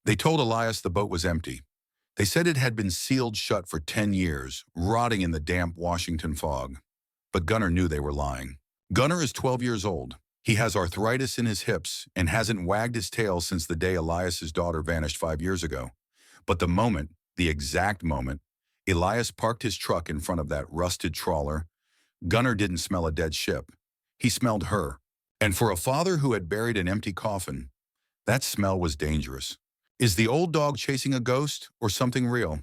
They told Elias the boat was empty. They said it had been sealed shut for 10 years, rotting in the damp Washington fog. But Gunnar knew they were lying. Gunnar is 12 years old. He has arthritis in his hips and hasn't wagged his tail since the day Elias's daughter vanished 5 years ago. But the exact moment, Elias parked his truck in front of that rusted trawler, Gunnar didn't smell a dead ship. He smelled her. And for a father who had buried an empty coffin, that smell was dangerous. Is the old dog chasing a ghost or something real?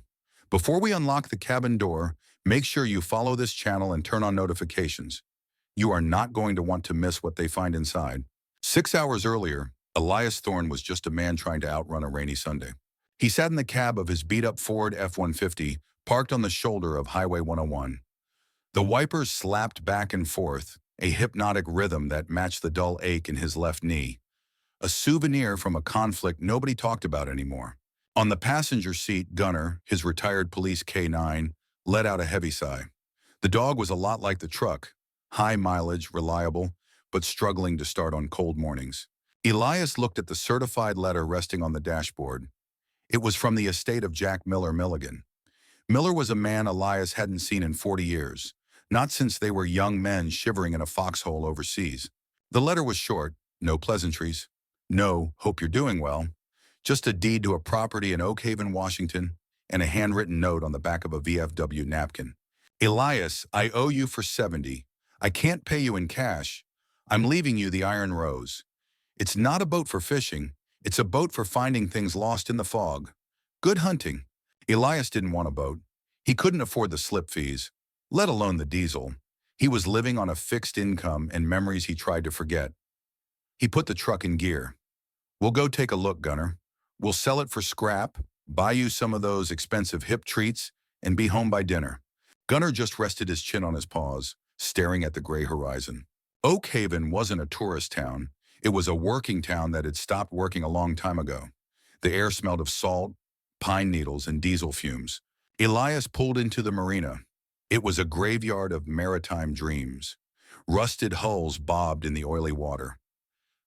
Before we unlock the cabin door, make sure you follow this channel and turn on notifications. You are not going to want to miss what they find inside. 6 hours earlier, Elias Thorne was just a man trying to outrun a rainy Sunday. He sat in the cab of his beat-up Ford F-150, parked on the shoulder of Highway 101. The wipers slapped back and forth, a hypnotic rhythm that matched the dull ache in his left knee. A souvenir from a conflict nobody talked about anymore. On the passenger seat, Gunnar, his retired police K9, let out a heavy sigh. The dog was a lot like the truck, high mileage, reliable, but struggling to start on cold mornings. Elias looked at the certified letter resting on the dashboard. It was from the estate of Jack Miller Milligan. Miller was a man Elias hadn't seen in 40 years, not since they were young men shivering in a foxhole overseas. The letter was short, no pleasantries. No, hope you're doing well. Just a deed to a property in Oak Haven, Washington, and a handwritten note on the back of a VFW napkin. Elias, I owe you for 70. I can't pay you in cash. I'm leaving you the Iron Rose. It's not a boat for fishing. It's a boat for finding things lost in the fog. Good hunting. Elias didn't want a boat. He couldn't afford the slip fees, let alone the diesel. He was living on a fixed income and memories he tried to forget. He put the truck in gear. We'll go take a look, Gunnar. We'll sell it for scrap, buy you some of those expensive hip treats, and be home by dinner. Gunnar just rested his chin on his paws, staring at the gray horizon. Oak Haven wasn't a tourist town. It was a working town that had stopped working a long time ago. The air smelled of salt, pine needles, and diesel fumes. Elias pulled into the marina. It was a graveyard of maritime dreams. Rusted hulls bobbed in the oily water.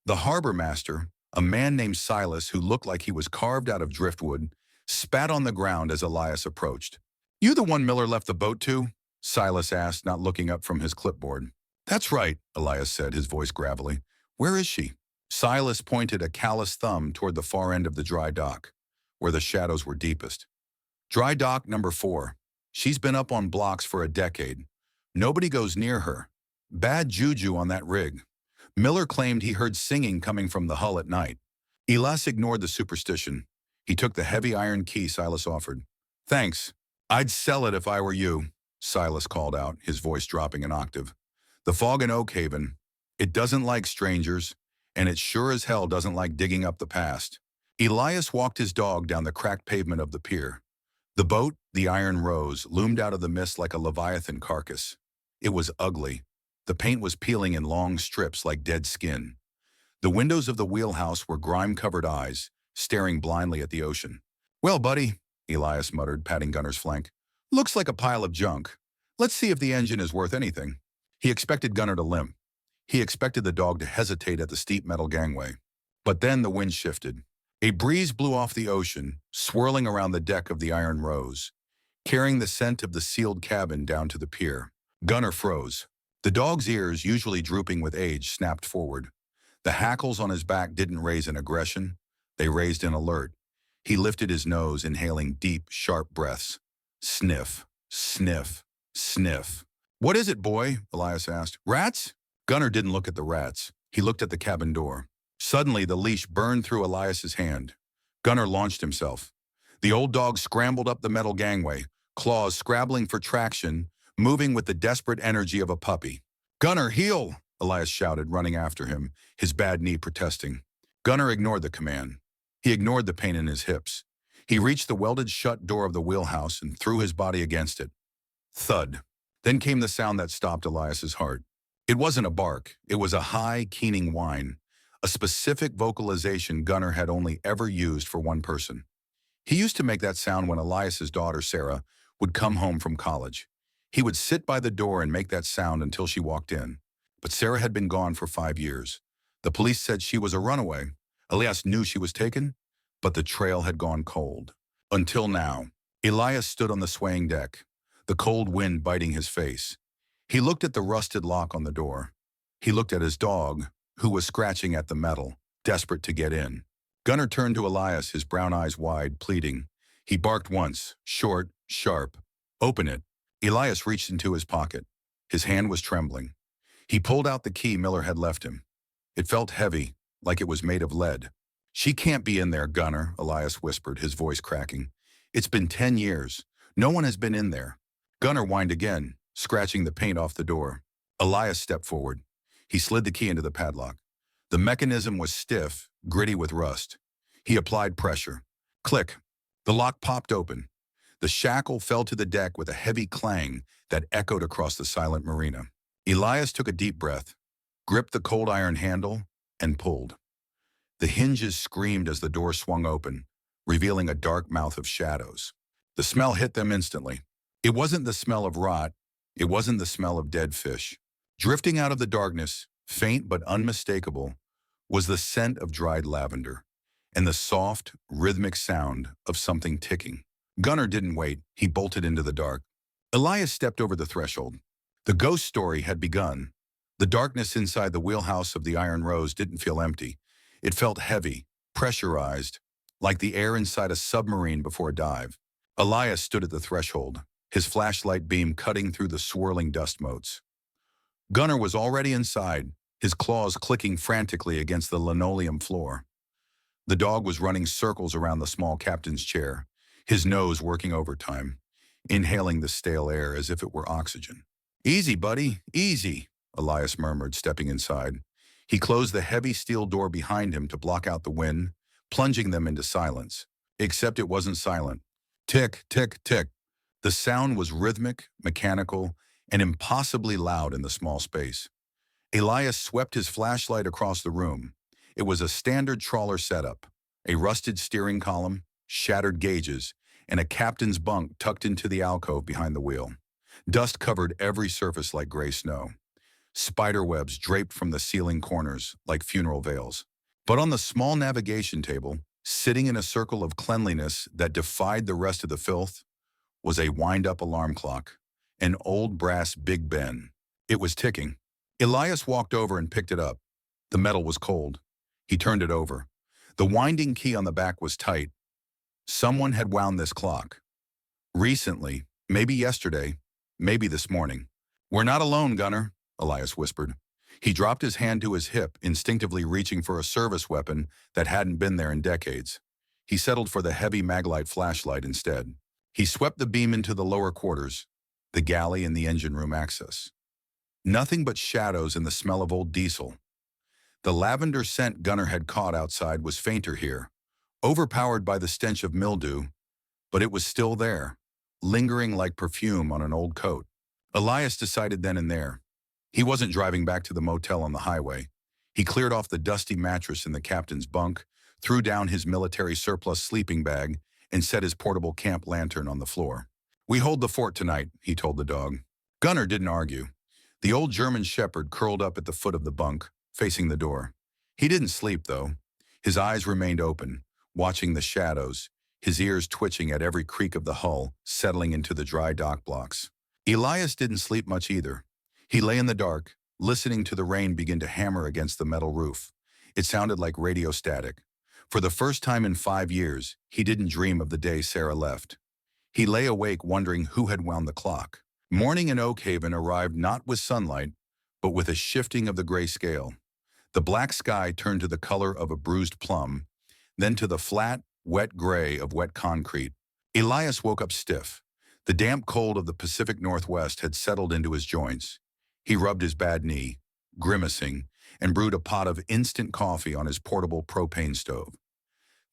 The harbor master, a man named Silas who looked like he was carved out of driftwood, spat on the ground as Elias approached. You the one Miller left the boat to? Silas asked, not looking up from his clipboard. That's right, Elias said, his voice gravelly. Where is she? Silas pointed a callous thumb toward the far end of the dry dock, where the shadows were deepest. Dry dock number 4. She's been up on blocks for a decade. Nobody goes near her. Bad juju on that rig. Miller claimed he heard singing coming from the hull at night. Elias ignored the superstition. He took the heavy iron key Silas offered. Thanks. I'd sell it if I were you, Silas called out, his voice dropping an octave. The fog in Oak Haven, it doesn't like strangers, and it sure as hell doesn't like digging up the past. Elias walked his dog down the cracked pavement of the pier. The boat, the Iron Rose, loomed out of the mist like a leviathan carcass. It was ugly. The paint was peeling in long strips like dead skin. The windows of the wheelhouse were grime-covered eyes, staring blindly at the ocean. Well, buddy, Elias muttered, patting Gunnar's flank. Looks like a pile of junk. Let's see if the engine is worth anything. He expected Gunnar to limp. He expected the dog to hesitate at the steep metal gangway. But then the wind shifted. A breeze blew off the ocean, swirling around the deck of the Iron Rose, carrying the scent of the sealed cabin down to the pier. Gunnar froze. The dog's ears, usually drooping with age, snapped forward. The hackles on his back didn't raise in aggression. They raised in alert. He lifted his nose, inhaling deep, sharp breaths. Sniff, sniff, sniff. What is it, boy? Elias asked. Rats? Gunnar didn't look at the rats. He looked at the cabin door. Suddenly, the leash burned through Elias's hand. Gunnar launched himself. The old dog scrambled up the metal gangway, claws scrabbling for traction, moving with the desperate energy of a puppy. Gunnar, heel! Elias shouted, running after him, his bad knee protesting. Gunnar ignored the command. He ignored the pain in his hips. He reached the welded-shut door of the wheelhouse and threw his body against it. Thud. Then came the sound that stopped Elias's heart. It wasn't a bark. It was a high, keening whine, a specific vocalization Gunnar had only ever used for one person. He used to make that sound when Elias's daughter, Sarah, would come home from college. He would sit by the door and make that sound until she walked in. But Sarah had been gone for 5 years. The police said she was a runaway. Elias knew she was taken, but the trail had gone cold. Until now, Elias stood on the swaying deck, the cold wind biting his face. He looked at the rusted lock on the door. He looked at his dog, who was scratching at the metal, desperate to get in. Gunnar turned to Elias, his brown eyes wide, pleading. He barked once, short, sharp. Open it. Elias reached into his pocket. His hand was trembling. He pulled out the key Miller had left him. It felt heavy, like it was made of lead. She can't be in there, Gunnar, Elias whispered, his voice cracking. It's been 10 years. No one has been in there. Gunnar whined again, scratching the paint off the door. Elias stepped forward. He slid the key into the padlock. The mechanism was stiff, gritty with rust. He applied pressure. Click. The lock popped open. The shackle fell to the deck with a heavy clang that echoed across the silent marina. Elias took a deep breath, gripped the cold iron handle, and pulled. The hinges screamed as the door swung open, revealing a dark mouth of shadows. The smell hit them instantly. It wasn't the smell of rot. It wasn't the smell of dead fish. Drifting out of the darkness, faint but unmistakable, was the scent of dried lavender and the soft, rhythmic sound of something ticking. Gunnar didn't wait. He bolted into the dark. Elias stepped over the threshold. The ghost story had begun. The darkness inside the wheelhouse of the Iron Rose didn't feel empty. It felt heavy, pressurized, like the air inside a submarine before a dive. Elias stood at the threshold, his flashlight beam cutting through the swirling dust motes. Gunnar was already inside, his claws clicking frantically against the linoleum floor. The dog was running circles around the small captain's chair, his nose working overtime, inhaling the stale air as if it were oxygen. Easy, buddy, easy, Elias murmured, stepping inside. He closed the heavy steel door behind him to block out the wind, plunging them into silence. Except it wasn't silent. Tick, tick, tick. The sound was rhythmic, mechanical, and impossibly loud in the small space. Elias swept his flashlight across the room. It was a standard trawler setup, a rusted steering column, shattered gauges, and a captain's bunk tucked into the alcove behind the wheel. Dust covered every surface like gray snow. Spider webs draped from the ceiling corners like funeral veils. But on the small navigation table, sitting in a circle of cleanliness that defied the rest of the filth, was a wind-up alarm clock, an old brass Big Ben. It was ticking. Elias walked over and picked it up. The metal was cold. He turned it over. The winding key on the back was tight. Someone had wound this clock. Recently, maybe yesterday, maybe this morning. We're not alone, Gunnar, Elias whispered. He dropped his hand to his hip, instinctively reaching for a service weapon that hadn't been there in decades. He settled for the heavy Maglite flashlight instead. He swept the beam into the lower quarters, the galley and the engine room access. Nothing but shadows and the smell of old diesel. The lavender scent Gunnar had caught outside was fainter here, overpowered by the stench of mildew, but it was still there, lingering like perfume on an old coat. Elias decided then and there. He wasn't driving back to the motel on the highway. He cleared off the dusty mattress in the captain's bunk, threw down his military surplus sleeping bag, and set his portable camp lantern on the floor. We hold the fort tonight, he told the dog. Gunnar didn't argue. The old German shepherd curled up at the foot of the bunk, facing the door. He didn't sleep, though. His eyes remained open, watching the shadows, his ears twitching at every creak of the hull, settling into the dry dock blocks. Elias didn't sleep much either. He lay in the dark, listening to the rain begin to hammer against the metal roof. It sounded like radio static. For the first time in 5 years, he didn't dream of the day Sarah left. He lay awake wondering who had wound the clock. Morning in Oak Haven arrived not with sunlight, but with a shifting of the gray scale. The black sky turned to the color of a bruised plum, then to the flat, wet gray of wet concrete. Elias woke up stiff. The damp cold of the Pacific Northwest had settled into his joints. He rubbed his bad knee, grimacing, and brewed a pot of instant coffee on his portable propane stove.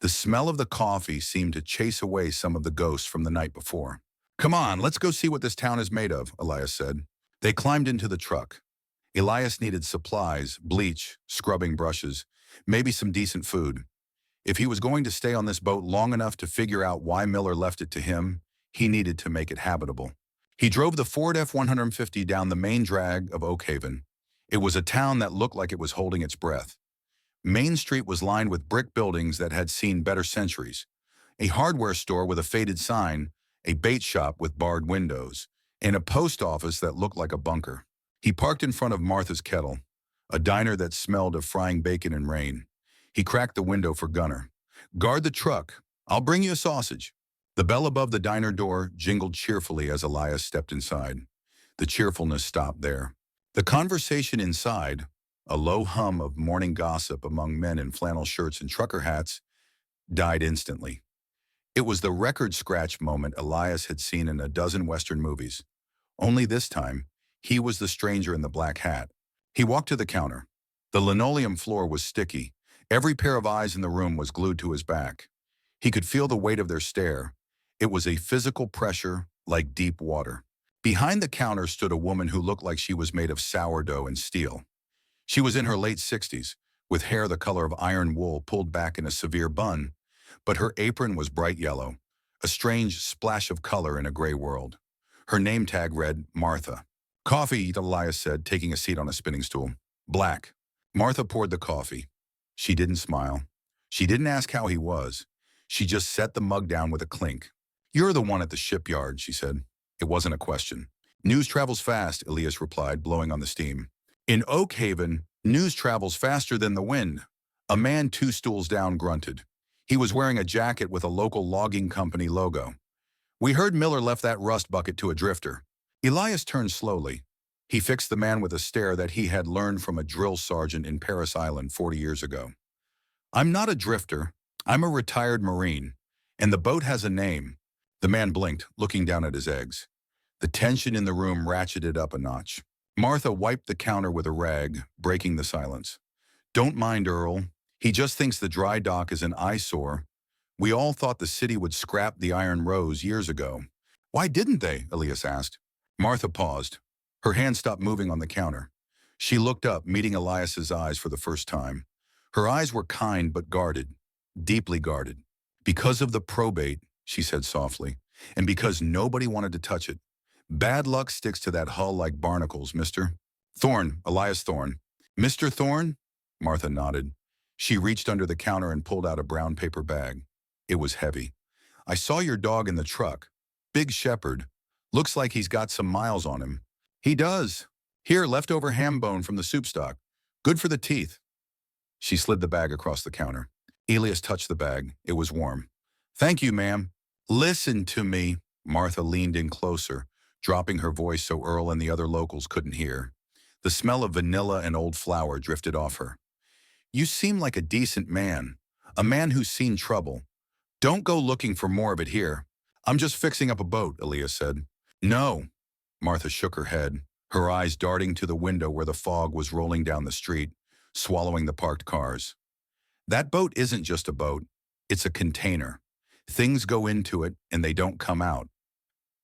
The smell of the coffee seemed to chase away some of the ghosts from the night before. Come on, let's go see what this town is made of, Elias said. They climbed into the truck. Elias needed supplies, bleach, scrubbing brushes, maybe some decent food. If he was going to stay on this boat long enough to figure out why Miller left it to him, he needed to make it habitable. He drove the Ford F-150 down the main drag of Oak Haven. It was a town that looked like it was holding its breath. Main Street was lined with brick buildings that had seen better centuries. A hardware store with a faded sign, a bait shop with barred windows, and a post office that looked like a bunker. He parked in front of Martha's Kettle, a diner that smelled of frying bacon and rain. He cracked the window for Gunner. "Guard the truck. I'll bring you a sausage." The bell above the diner door jingled cheerfully as Elias stepped inside. The cheerfulness stopped there. The conversation inside, a low hum of morning gossip among men in flannel shirts and trucker hats, died instantly. It was the record scratch moment Elias had seen in a dozen Western movies. Only this time, he was the stranger in the black hat. He walked to the counter. The linoleum floor was sticky. Every pair of eyes in the room was glued to his back. He could feel the weight of their stare. It was a physical pressure like deep water. Behind the counter stood a woman who looked like she was made of sourdough and steel. She was in her late 60s, with hair the color of iron wool pulled back in a severe bun, but her apron was bright yellow, a strange splash of color in a gray world. Her name tag read Martha. "Coffee," Elias said, taking a seat on a spinning stool. "Black." Martha poured the coffee. She didn't smile. She didn't ask how he was. She just set the mug down with a clink. "You're the one at the shipyard," she said. It wasn't a question. "News travels fast," Elias replied, blowing on the steam. "In Oak Haven, news travels faster than the wind." A man 2 stools down grunted. He was wearing a jacket with a local logging company logo. "We heard Miller left that rust bucket to a drifter." Elias turned slowly. He fixed the man with a stare that he had learned from a drill sergeant in Paris Island 40 years ago. "I'm not a drifter. I'm a retired Marine, and the boat has a name." The man blinked, looking down at his eggs. The tension in the room ratcheted up a notch. Martha wiped the counter with a rag, breaking the silence. "Don't mind Earl. He just thinks the dry dock is an eyesore. We all thought the city would scrap the Iron Rose years ago." "Why didn't they?" Elias asked. Martha paused. Her hand stopped moving on the counter. She looked up, meeting Elias's eyes for the first time. Her eyes were kind but guarded, deeply guarded. "Because of the probate," she said softly, "and because nobody wanted to touch it. Bad luck sticks to that hull like barnacles, Mr. Thorne, Elias Thorne." "Mr. Thorne?" Martha nodded. She reached under the counter and pulled out a brown paper bag. It was heavy. "I saw your dog in the truck. Big shepherd. Looks like he's got some miles on him." "He does. Here, leftover ham bone from the soup stock. Good for the teeth." She slid the bag across the counter. Elias touched the bag. It was warm. "Thank you, ma'am." "Listen to me." Martha leaned in closer, dropping her voice so Earl and the other locals couldn't hear. The smell of vanilla and old flour drifted off her. "You seem like a decent man, a man who's seen trouble. Don't go looking for more of it here." "I'm just fixing up a boat," Elias said. "No." Martha shook her head, her eyes darting to the window where the fog was rolling down the street, swallowing the parked cars. "That boat isn't just a boat. It's a container. Things go into it and they don't come out.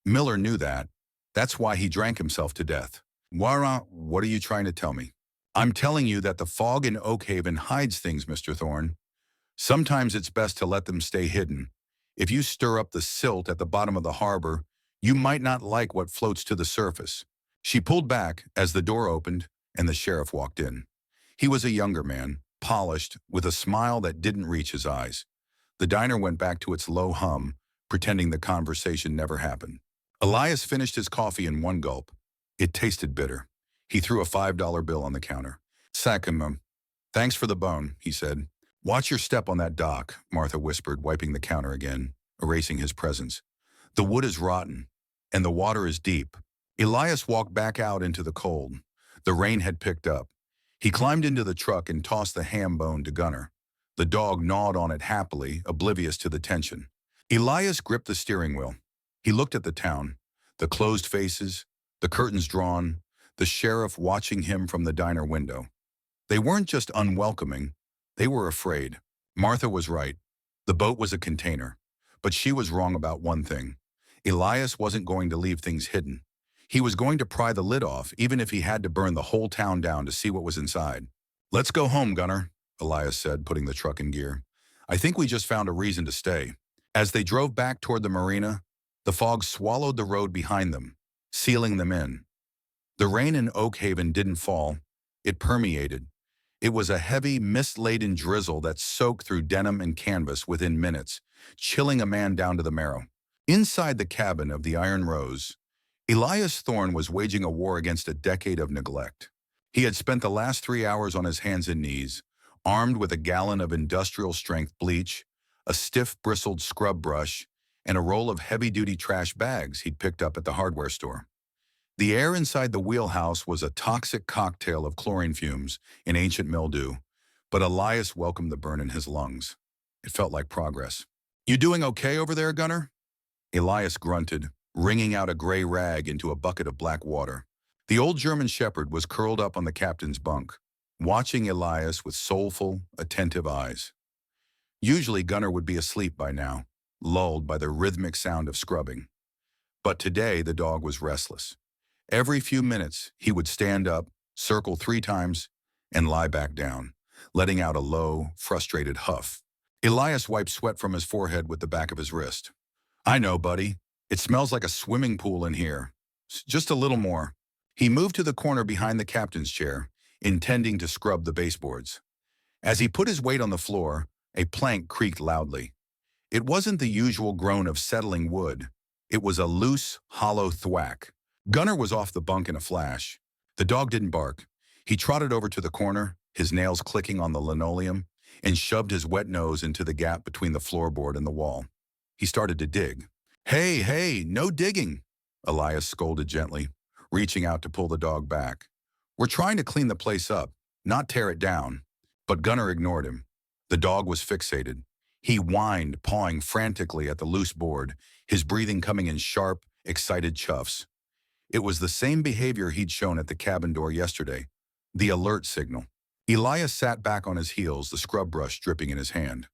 Miller knew that. That's why he drank himself to death." What are you trying to tell me?" "I'm telling you that the fog in Oak Haven hides things, Mr. Thorne. Sometimes it's best to let them stay hidden. If you stir up the silt at the bottom of the harbor, you might not like what floats to the surface." She pulled back as the door opened and the sheriff walked in. He was a younger man, polished, with a smile that didn't reach his eyes. The diner went back to its low hum, pretending the conversation never happened. Elias finished his coffee in one gulp. It tasted bitter. He threw a $5 bill on the counter. "Sacramento. Thanks for the bone," he said. "Watch your step on that dock," Martha whispered, wiping the counter again, erasing his presence. "The wood is rotten, and the water is deep." Elias walked back out into the cold. The rain had picked up. He climbed into the truck and tossed the ham bone to Gunner. The dog gnawed on it happily, oblivious to the tension. Elias gripped the steering wheel. He looked at the town, the closed faces, the curtains drawn, the sheriff watching him from the diner window. They weren't just unwelcoming, they were afraid. Martha was right. The boat was a container. But she was wrong about one thing. Elias wasn't going to leave things hidden. He was going to pry the lid off, even if he had to burn the whole town down to see what was inside. "Let's go home, Gunner," Elias said, putting the truck in gear. "I think we just found a reason to stay." As they drove back toward the marina, the fog swallowed the road behind them, sealing them in. The rain in Oak Haven didn't fall. It permeated. It was a heavy, mist-laden drizzle that soaked through denim and canvas within minutes, chilling a man down to the marrow. Inside the cabin of the Iron Rose, Elias Thorne was waging a war against a decade of neglect. He had spent the last 3 hours on his hands and knees, armed with a gallon of industrial-strength bleach, a stiff, bristled scrub brush, and a roll of heavy-duty trash bags he'd picked up at the hardware store. The air inside the wheelhouse was a toxic cocktail of chlorine fumes and ancient mildew, but Elias welcomed the burn in his lungs. It felt like progress. "You doing okay over there, Gunner?" Elias grunted, wringing out a gray rag into a bucket of black water. The old German shepherd was curled up on the captain's bunk, watching Elias with soulful, attentive eyes. Usually Gunner would be asleep by now, lulled by the rhythmic sound of scrubbing. But today the dog was restless. Every few minutes he would stand up, circle 3 times, and lie back down, letting out a low, frustrated huff. Elias wiped sweat from his forehead with the back of his wrist. "I know, buddy. It smells like a swimming pool in here. Just a little more." He moved to the corner behind the captain's chair, intending to scrub the baseboards. As he put his weight on the floor, a plank creaked loudly. It wasn't the usual groan of settling wood. It was a loose, hollow thwack. Gunner was off the bunk in a flash. The dog didn't bark. He trotted over to the corner, his nails clicking on the linoleum, and shoved his wet nose into the gap between the floorboard and the wall. He started to dig. Hey, no digging," Elias scolded gently, reaching out to pull the dog back. "We're trying to clean the place up, not tear it down." But Gunner ignored him. The dog was fixated. He whined, pawing frantically at the loose board, his breathing coming in sharp, excited chuffs. It was the same behavior he'd shown at the cabin door yesterday, the alert signal. Elias sat back on his heels, the scrub brush dripping in his hand.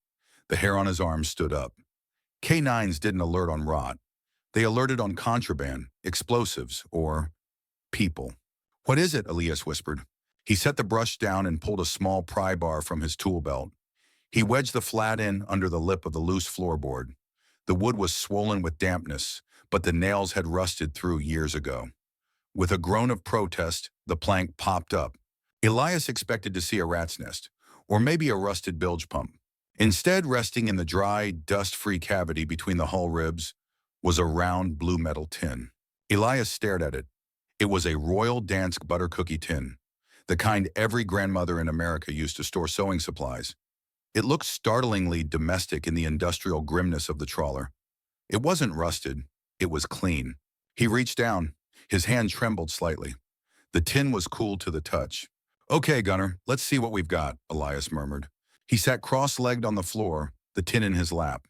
The hair on his arm stood up. K9s didn't alert on rot. They alerted on contraband, explosives, or people. "What is it?" Elias whispered. He set the brush down and pulled a small pry bar from his tool belt. He wedged the flat end under the lip of the loose floorboard. The wood was swollen with dampness, but the nails had rusted through years ago. With a groan of protest, the plank popped up. Elias expected to see a rat's nest, or maybe a rusted bilge pump. Instead, resting in the dry, dust-free cavity between the hull ribs was a round blue metal tin. Elias stared at it. It was a Royal Dansk butter cookie tin, the kind every grandmother in America used to store sewing supplies. It looked startlingly domestic in the industrial grimness of the trawler. It wasn't rusted. It was clean. He reached down. His hand trembled slightly. The tin was cool to the touch. "Okay, Gunner, let's see what we've got," Elias murmured. He sat cross-legged on the floor, the tin in his lap.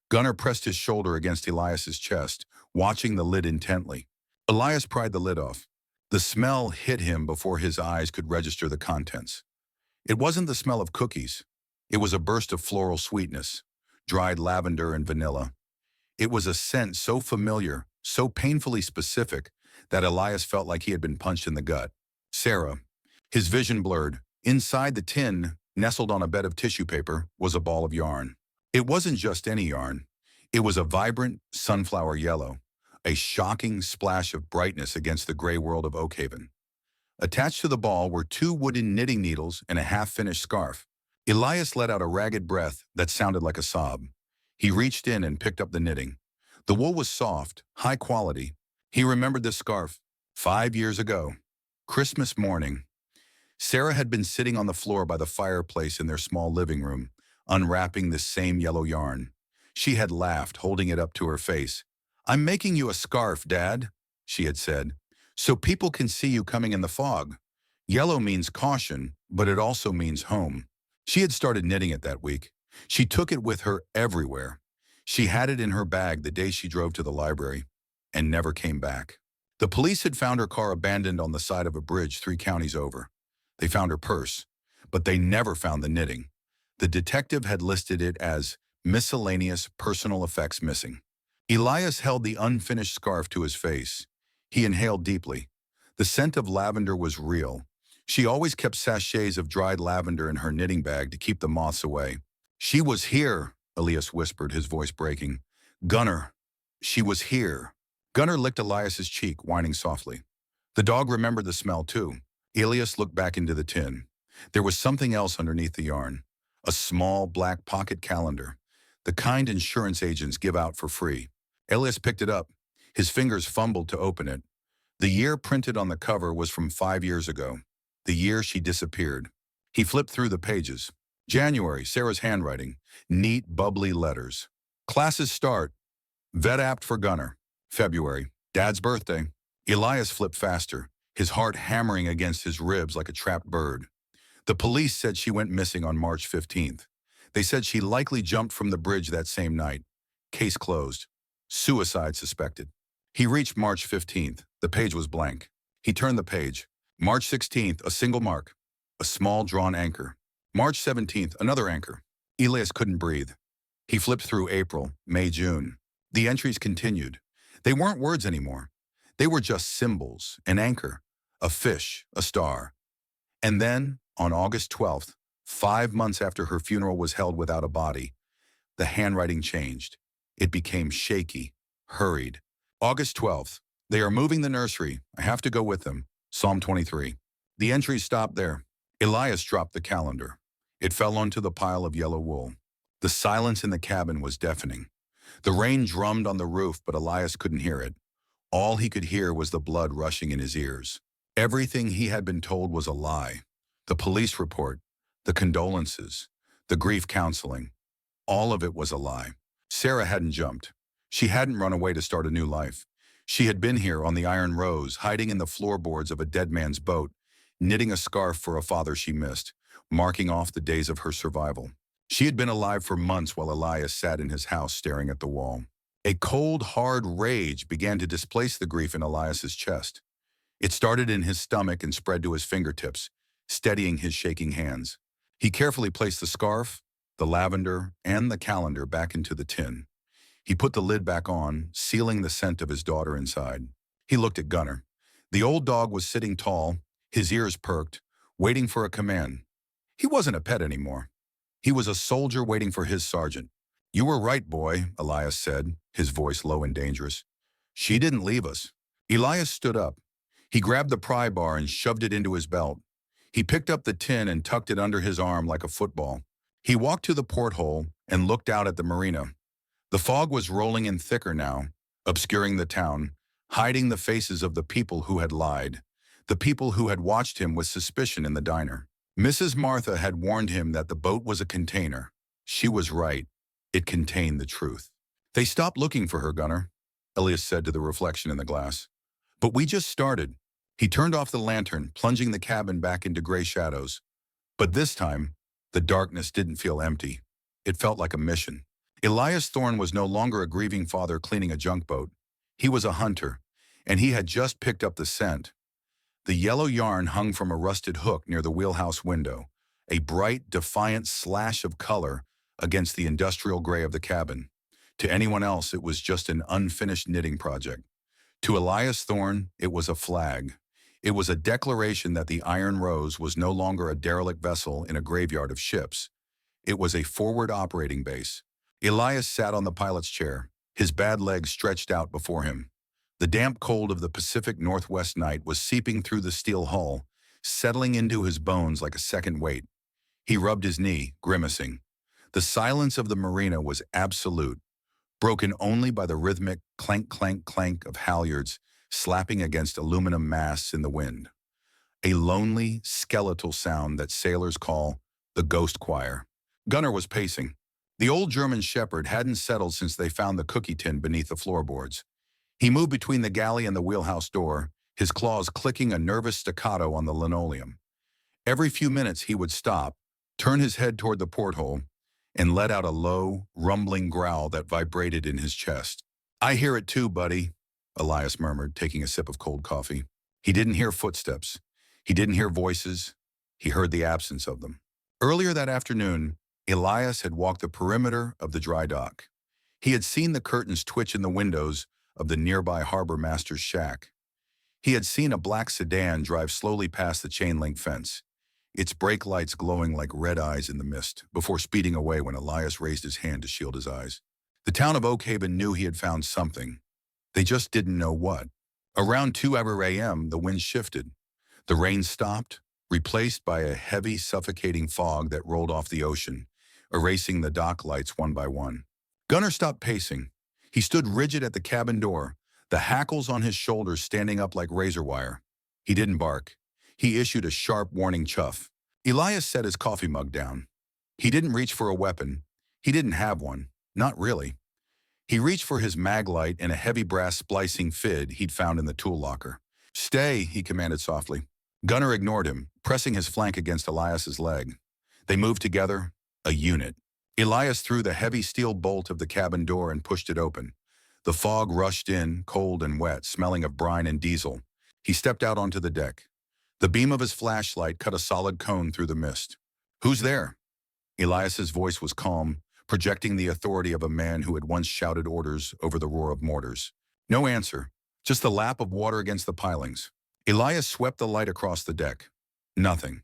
Gunner pressed his shoulder against Elias's chest, watching the lid intently. Elias pried the lid off. The smell hit him before his eyes could register the contents. It wasn't the smell of cookies. It was a burst of floral sweetness, dried lavender and vanilla. It was a scent so familiar, so painfully specific, that Elias felt like he had been punched in the gut. Sarah. His vision blurred. Inside the tin, nestled on a bed of tissue paper, was a ball of yarn. It wasn't just any yarn. It was a vibrant sunflower yellow, a shocking splash of brightness against the gray world of Oakhaven. Attached to the ball were 2 wooden knitting needles and a half-finished scarf. Elias let out a ragged breath that sounded like a sob. He reached in and picked up the knitting. The wool was soft, high quality. He remembered this scarf. 5 years ago. Christmas morning. Sarah had been sitting on the floor by the fireplace in their small living room, unwrapping this same yellow yarn. She had laughed, holding it up to her face. "I'm making you a scarf, Dad," she had said, "so people can see you coming in the fog. Yellow means caution, but it also means home." She had started knitting it that week. She took it with her everywhere. She had it in her bag the day she drove to the library, and never came back. The police had found her car abandoned on the side of a bridge 3 counties over. They found her purse, but they never found the knitting. The detective had listed it as miscellaneous personal effects missing. Elias held the unfinished scarf to his face. He inhaled deeply. The scent of lavender was real. She always kept sachets of dried lavender in her knitting bag to keep the moths away. "She was here," Elias whispered, his voice breaking. "Gunner, she was here." Gunner licked Elias's cheek, whining softly. The dog remembered the smell too. Elias looked back into the tin. There was something else underneath the yarn. A small black pocket calendar, the kind insurance agents give out for free. Elias picked it up. His fingers fumbled to open it. The year printed on the cover was from 5 years ago, the year she disappeared. He flipped through the pages. January, Sarah's handwriting, neat, bubbly letters. Classes start, vet apt for Gunner. February, Dad's birthday. Elias flipped faster, his heart hammering against his ribs like a trapped bird. The police said she went missing on March 15th. They said she likely jumped from the bridge that same night. Case closed. Suicide suspected. He reached March 15th. The page was blank. He turned the page. March 16th, a single mark. A small drawn anchor. March 17th, another anchor. Elias couldn't breathe. He flipped through April, May, June. The entries continued. They weren't words anymore. They were just symbols, an anchor, a fish, a star. And then, on August 12th, 5 months after her funeral was held without a body, the handwriting changed. It became shaky, hurried. August 12th, they are moving the nursery. I have to go with them. Psalm 23. The entries stopped there. Elias dropped the calendar. It fell onto the pile of yellow wool. The silence in the cabin was deafening. The rain drummed on the roof, but Elias couldn't hear it. All he could hear was the blood rushing in his ears. Everything he had been told was a lie. The police report, the condolences, the grief counseling, all of it was a lie. Sarah hadn't jumped. She hadn't run away to start a new life. She had been here on the Iron Rose, hiding in the floorboards of a dead man's boat, knitting a scarf for a father she missed, marking off the days of her survival. She had been alive for months while Elias sat in his house staring at the wall. A cold, hard rage began to displace the grief in Elias's chest. It started in his stomach and spread to his fingertips, steadying his shaking hands. He carefully placed the scarf, the lavender, and the calendar back into the tin. He put the lid back on, sealing the scent of his daughter inside. He looked at Gunner. The old dog was sitting tall, his ears perked, waiting for a command. He wasn't a pet anymore. He was a soldier waiting for his sergeant. "You were right, boy," Elias said, his voice low and dangerous. "She didn't leave us." Elias stood up. He grabbed the pry bar and shoved it into his belt. He picked up the tin and tucked it under his arm like a football. He walked to the porthole and looked out at the marina. The fog was rolling in thicker now, obscuring the town, hiding the faces of the people who had lied, the people who had watched him with suspicion in the diner. Mrs. Martha had warned him that the boat was a container. She was right. It contained the truth. "They stopped looking for her, Gunner," Elias said to the reflection in the glass. "But we just started." He turned off the lantern, plunging the cabin back into gray shadows. But this time, the darkness didn't feel empty. It felt like a mission. Elias Thorne was no longer a grieving father cleaning a junk boat. He was a hunter, and he had just picked up the scent. The yellow yarn hung from a rusted hook near the wheelhouse window, a bright, defiant slash of color against the industrial gray of the cabin. To anyone else, it was just an unfinished knitting project. To Elias Thorne, it was a flag. It was a declaration that the Iron Rose was no longer a derelict vessel in a graveyard of ships. It was a forward operating base. Elias sat on the pilot's chair, his bad legs stretched out before him. The damp cold of the Pacific Northwest night was seeping through the steel hull, settling into his bones like a second weight. He rubbed his knee, grimacing. The silence of the marina was absolute, broken only by the rhythmic clank, clank, clank of halyards slapping against aluminum masts in the wind. A lonely, skeletal sound that sailors call the ghost choir. Gunner was pacing. The old German shepherd hadn't settled since they found the cookie tin beneath the floorboards. He moved between the galley and the wheelhouse door, his claws clicking a nervous staccato on the linoleum. Every few minutes he would stop, turn his head toward the porthole, and let out a low, rumbling growl that vibrated in his chest. "I hear it too, buddy," Elias murmured, taking a sip of cold coffee. He didn't hear footsteps. He didn't hear voices. He heard the absence of them. Earlier that afternoon, Elias had walked the perimeter of the dry dock. He had seen the curtains twitch in the windows of the nearby harbor master's shack. He had seen a black sedan drive slowly past the chain-link fence, its brake lights glowing like red eyes in the mist, before speeding away when Elias raised his hand to shield his eyes. The town of Oak Haven knew he had found something. They just didn't know what. Around 2 a.m., the wind shifted. The rain stopped. replaced by a heavy, suffocating fog that rolled off the ocean, erasing the dock lights one by one. Gunnar stopped pacing. He stood rigid at the cabin door, the hackles on his shoulders standing up like razor wire. He didn't bark. He issued a sharp warning chuff. Elias set his coffee mug down. He didn't reach for a weapon. He didn't have one. Not really. He reached for his mag light and a heavy brass splicing fid he'd found in the tool locker. "Stay," he commanded softly. Gunnar ignored him, pressing his flank against Elias's leg. They moved together, a unit. Elias threw the heavy steel bolt of the cabin door and pushed it open. The fog rushed in, cold and wet, smelling of brine and diesel. He stepped out onto the deck. The beam of his flashlight cut a solid cone through the mist. "Who's there?" Elias's voice was calm, projecting the authority of a man who had once shouted orders over the roar of mortars. No answer, just the lap of water against the pilings. Elias swept the light across the deck. Nothing.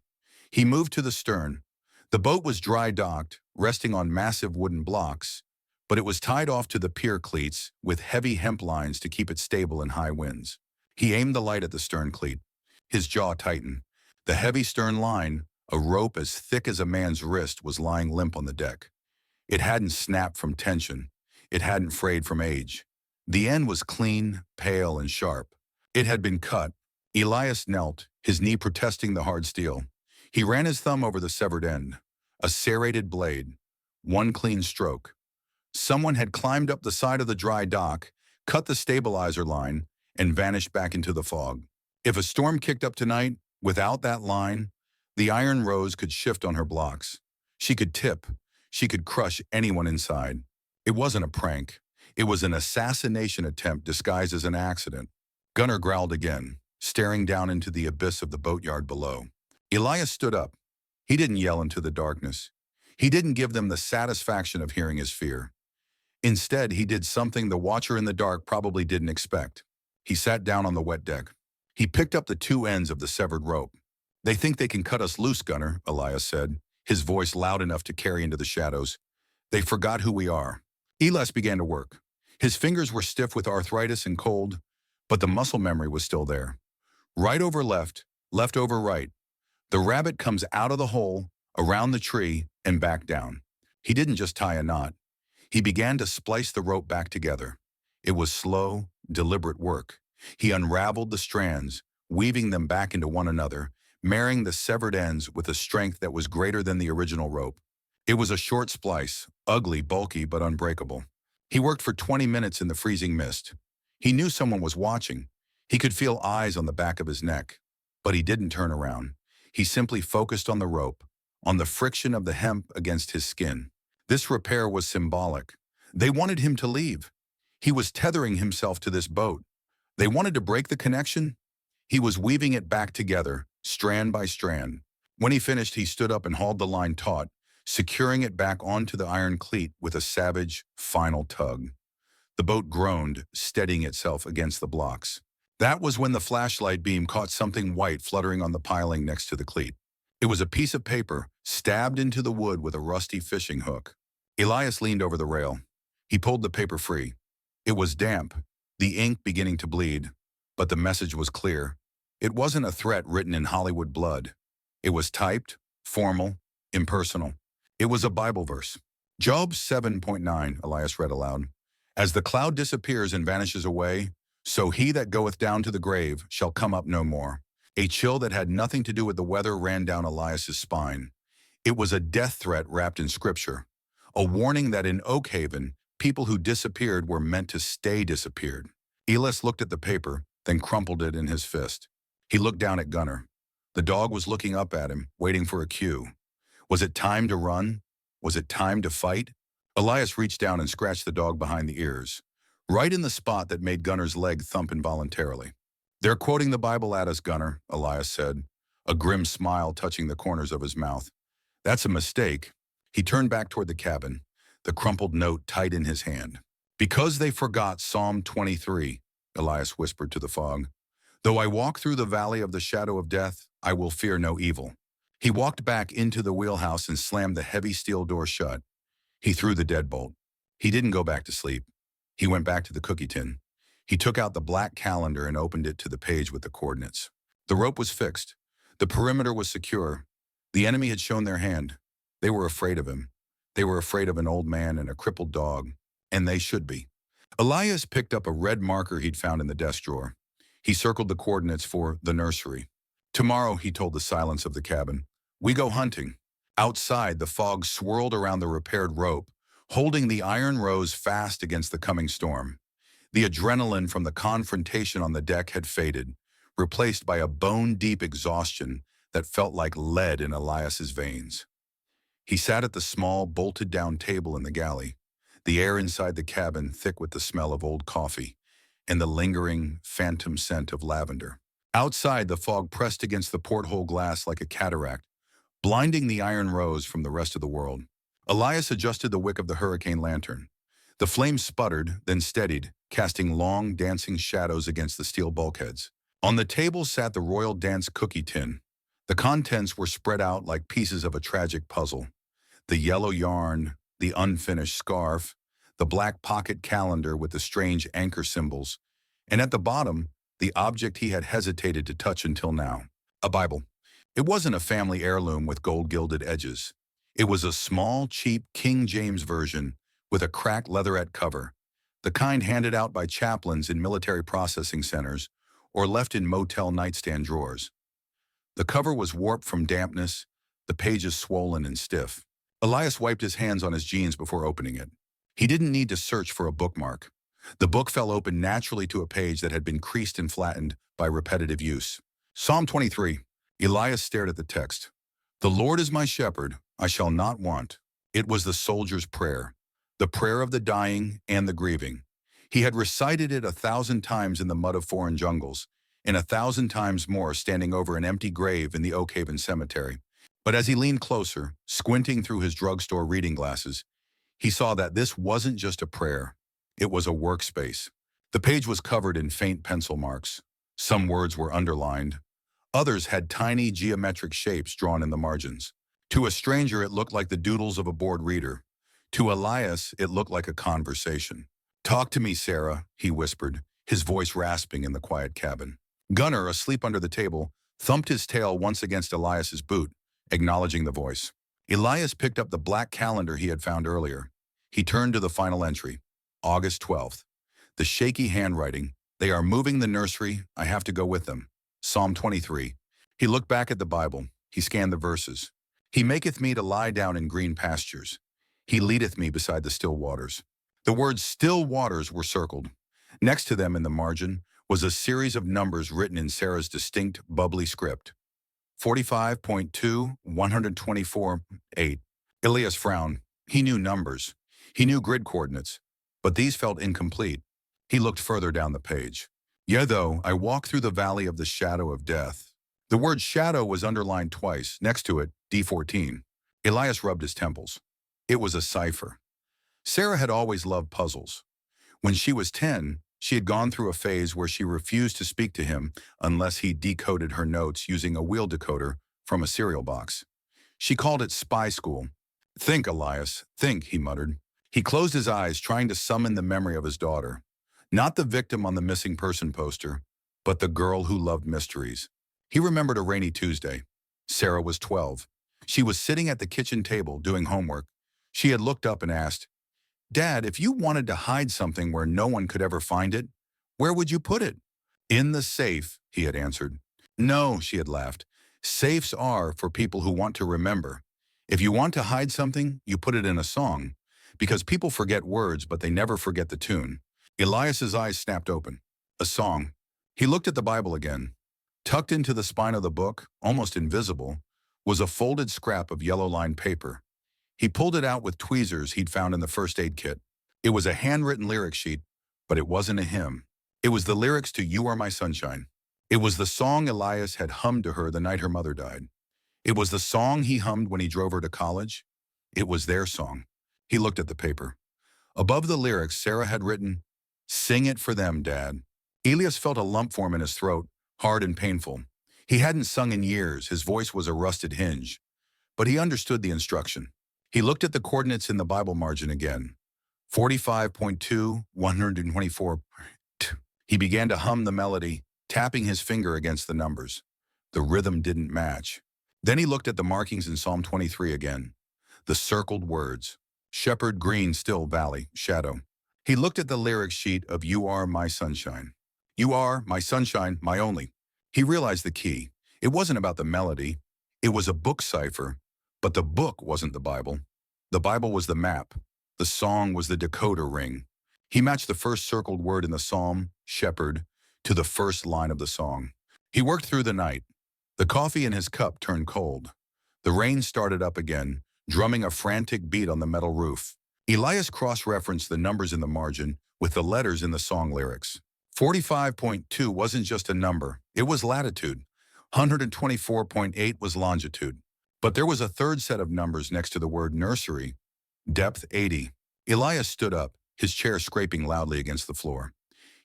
He moved to the stern. The boat was dry docked, resting on massive wooden blocks, but it was tied off to the pier cleats with heavy hemp lines to keep it stable in high winds. He aimed the light at the stern cleat. His jaw tightened. The heavy stern line, a rope as thick as a man's wrist, was lying limp on the deck. It hadn't snapped from tension. It hadn't frayed from age. The end was clean, pale, and sharp. It had been cut. Elias knelt, his knee protesting the hard steel. He ran his thumb over the severed end. A serrated blade. One clean stroke. Someone had climbed up the side of the dry dock, cut the stabilizer line, and vanished back into the fog. If a storm kicked up tonight, without that line, the iron rose could shift on her blocks. She could tip. She could crush anyone inside. It wasn't a prank. It was an assassination attempt disguised as an accident. Gunnar growled again, staring down into the abyss of the boatyard below. Elias stood up. He didn't yell into the darkness. He didn't give them the satisfaction of hearing his fear. Instead, he did something the watcher in the dark probably didn't expect. He sat down on the wet deck. He picked up the two ends of the severed rope. "They think they can cut us loose, Gunnar," Elias said, his voice loud enough to carry into the shadows. "They forgot who we are." Elias began to work. His fingers were stiff with arthritis and cold, but the muscle memory was still there. Right over left, left over right. The rabbit comes out of the hole, around the tree, and back down. He didn't just tie a knot. He began to splice the rope back together. It was slow, deliberate work. He unraveled the strands, weaving them back into one another, marrying the severed ends with a strength that was greater than the original rope. It was a short splice, ugly, bulky, but unbreakable. He worked for 20 minutes in the freezing mist. He knew someone was watching. He could feel eyes on the back of his neck. But he didn't turn around. He simply focused on the rope, on the friction of the hemp against his skin. This repair was symbolic. They wanted him to leave. He was tethering himself to this boat. They wanted to break the connection. He was weaving it back together, strand by strand. When he finished, he stood up and hauled the line taut, securing it back onto the iron cleat with a savage, final tug. The boat groaned, steadying itself against the blocks. That was when the flashlight beam caught something white fluttering on the piling next to the cleat. It was a piece of paper, stabbed into the wood with a rusty fishing hook. Elias leaned over the rail. He pulled the paper free. It was damp, the ink beginning to bleed, but the message was clear. It wasn't a threat written in Hollywood blood. It was typed, formal, impersonal. It was a Bible verse. Job 7:9, Elias read aloud. "As the cloud disappears and vanishes away, so he that goeth down to the grave shall come up no more." A chill that had nothing to do with the weather ran down Elias's spine. It was a death threat wrapped in scripture. A warning that in Oak Haven, people who disappeared were meant to stay disappeared. Elias looked at the paper, then crumpled it in his fist. He looked down at Gunnar. The dog was looking up at him, waiting for a cue. Was it time to run? Was it time to fight? Elias reached down and scratched the dog behind the ears, right in the spot that made Gunnar's leg thump involuntarily. "They're quoting the Bible at us, Gunnar," Elias said, a grim smile touching the corners of his mouth. "That's a mistake." He turned back toward the cabin, the crumpled note tight in his hand. "Because they forgot Psalm 23, Elias whispered to the fog. "Though I walk through the valley of the shadow of death, I will fear no evil." He walked back into the wheelhouse and slammed the heavy steel door shut. He threw the deadbolt. He didn't go back to sleep. He went back to the cookie tin. He took out the black calendar and opened it to the page with the coordinates. The rope was fixed. The perimeter was secure. The enemy had shown their hand. They were afraid of him. They were afraid of an old man and a crippled dog, and they should be. Elias picked up a red marker he'd found in the desk drawer. He circled the coordinates for the nursery. Tomorrow, he told the silence of the cabin, we go hunting. Outside, the fog swirled around the repaired rope, holding the iron rows fast against the coming storm. The adrenaline from the confrontation on the deck had faded, replaced by a bone-deep exhaustion that felt like lead in Elias's veins. He sat at the small, bolted-down table in the galley, the air inside the cabin thick with the smell of old coffee and the lingering, phantom scent of lavender. Outside, the fog pressed against the porthole glass like a cataract, blinding the iron rows from the rest of the world. Elias adjusted the wick of the hurricane lantern. The flame sputtered, then steadied, casting long, dancing shadows against the steel bulkheads. On the table sat the Royal Dance cookie tin. The contents were spread out like pieces of a tragic puzzle. The yellow yarn, the unfinished scarf, the black pocket calendar with the strange anchor symbols, and at the bottom, the object he had hesitated to touch until now, a Bible. It wasn't a family heirloom with gold-gilded edges. It was a small, cheap King James version with a cracked leatherette cover, the kind handed out by chaplains in military processing centers or left in motel nightstand drawers. The cover was warped from dampness, the pages swollen and stiff. Elias wiped his hands on his jeans before opening it. He didn't need to search for a bookmark. The book fell open naturally to a page that had been creased and flattened by repetitive use. Psalm 23. Elias stared at the text. The Lord is my shepherd, I shall not want. It was the soldier's prayer, the prayer of the dying and the grieving. He had recited it 1,000 times in the mud of foreign jungles, and 1,000 times more standing over an empty grave in the Oak Haven Cemetery. But as he leaned closer, squinting through his drugstore reading glasses, he saw that this wasn't just a prayer. It was a workspace. The page was covered in faint pencil marks. Some words were underlined. Others had tiny geometric shapes drawn in the margins. To a stranger, it looked like the doodles of a bored reader. To Elias, it looked like a conversation. Talk to me, Sarah, he whispered, his voice rasping in the quiet cabin. Gunnar, asleep under the table, thumped his tail once against Elias's boot, acknowledging the voice. Elias picked up the black calendar he had found earlier. He turned to the final entry, August 12th. The shaky handwriting, they are moving the nursery, I have to go with them. Psalm 23. He looked back at the Bible. He scanned the verses. He maketh me to lie down in green pastures. He leadeth me beside the still waters. The words still waters were circled. Next to them in the margin was a series of numbers written in Sarah's distinct, bubbly script. 45.2, 124, 8. Elias frowned. He knew numbers. He knew grid coordinates. But these felt incomplete. He looked further down the page. Yea, though I walk through the valley of the shadow of death. The word shadow was underlined twice. Next to it, D14. Elias rubbed his temples. It was a cipher. Sarah had always loved puzzles. When she was 10, she had gone through a phase where she refused to speak to him unless he decoded her notes using a wheel decoder from a cereal box. She called it spy school. Think, Elias, think, he muttered. He closed his eyes, trying to summon the memory of his daughter. Not the victim on the missing person poster, but the girl who loved mysteries. He remembered a rainy Tuesday. Sarah was 12. She was sitting at the kitchen table doing homework. She had looked up and asked, Dad, if you wanted to hide something where no one could ever find it, where would you put it? In the safe, he had answered. No, she had laughed. Safes are for people who want to remember. If you want to hide something, you put it in a song, because people forget words, but they never forget the tune. Elias's eyes snapped open. A song. He looked at the Bible again. Tucked into the spine of the book, almost invisible, was a folded scrap of yellow-lined paper. He pulled it out with tweezers he'd found in the first aid kit. It was a handwritten lyric sheet, but it wasn't a hymn. It was the lyrics to You Are My Sunshine. It was the song Elias had hummed to her the night her mother died. It was the song he hummed when he drove her to college. It was their song. He looked at the paper. Above the lyrics, Sarah had written, Sing it for them, Dad. Elias felt a lump form in his throat, hard and painful. He hadn't sung in years. His voice was a rusted hinge. But he understood the instruction. He looked at the coordinates in the Bible margin again. 45.2, 124. He began to hum the melody, tapping his finger against the numbers. The rhythm didn't match. Then he looked at the markings in Psalm 23 again. The circled words. Shepherd, green, still valley, shadow. He looked at the lyric sheet of You Are My Sunshine. You are my sunshine, my only. He realized the key. It wasn't about the melody. It was a book cipher. But the book wasn't the Bible. The Bible was the map. The song was the decoder ring. He matched the first circled word in the psalm, shepherd, to the first line of the song. He worked through the night. The coffee in his cup turned cold. The rain started up again, drumming a frantic beat on the metal roof. Elias cross-referenced the numbers in the margin with the letters in the song lyrics. 45.2 wasn't just a number, it was latitude. 124.8 was longitude. But there was a third set of numbers next to the word nursery. Depth 80. Elias stood up, his chair scraping loudly against the floor.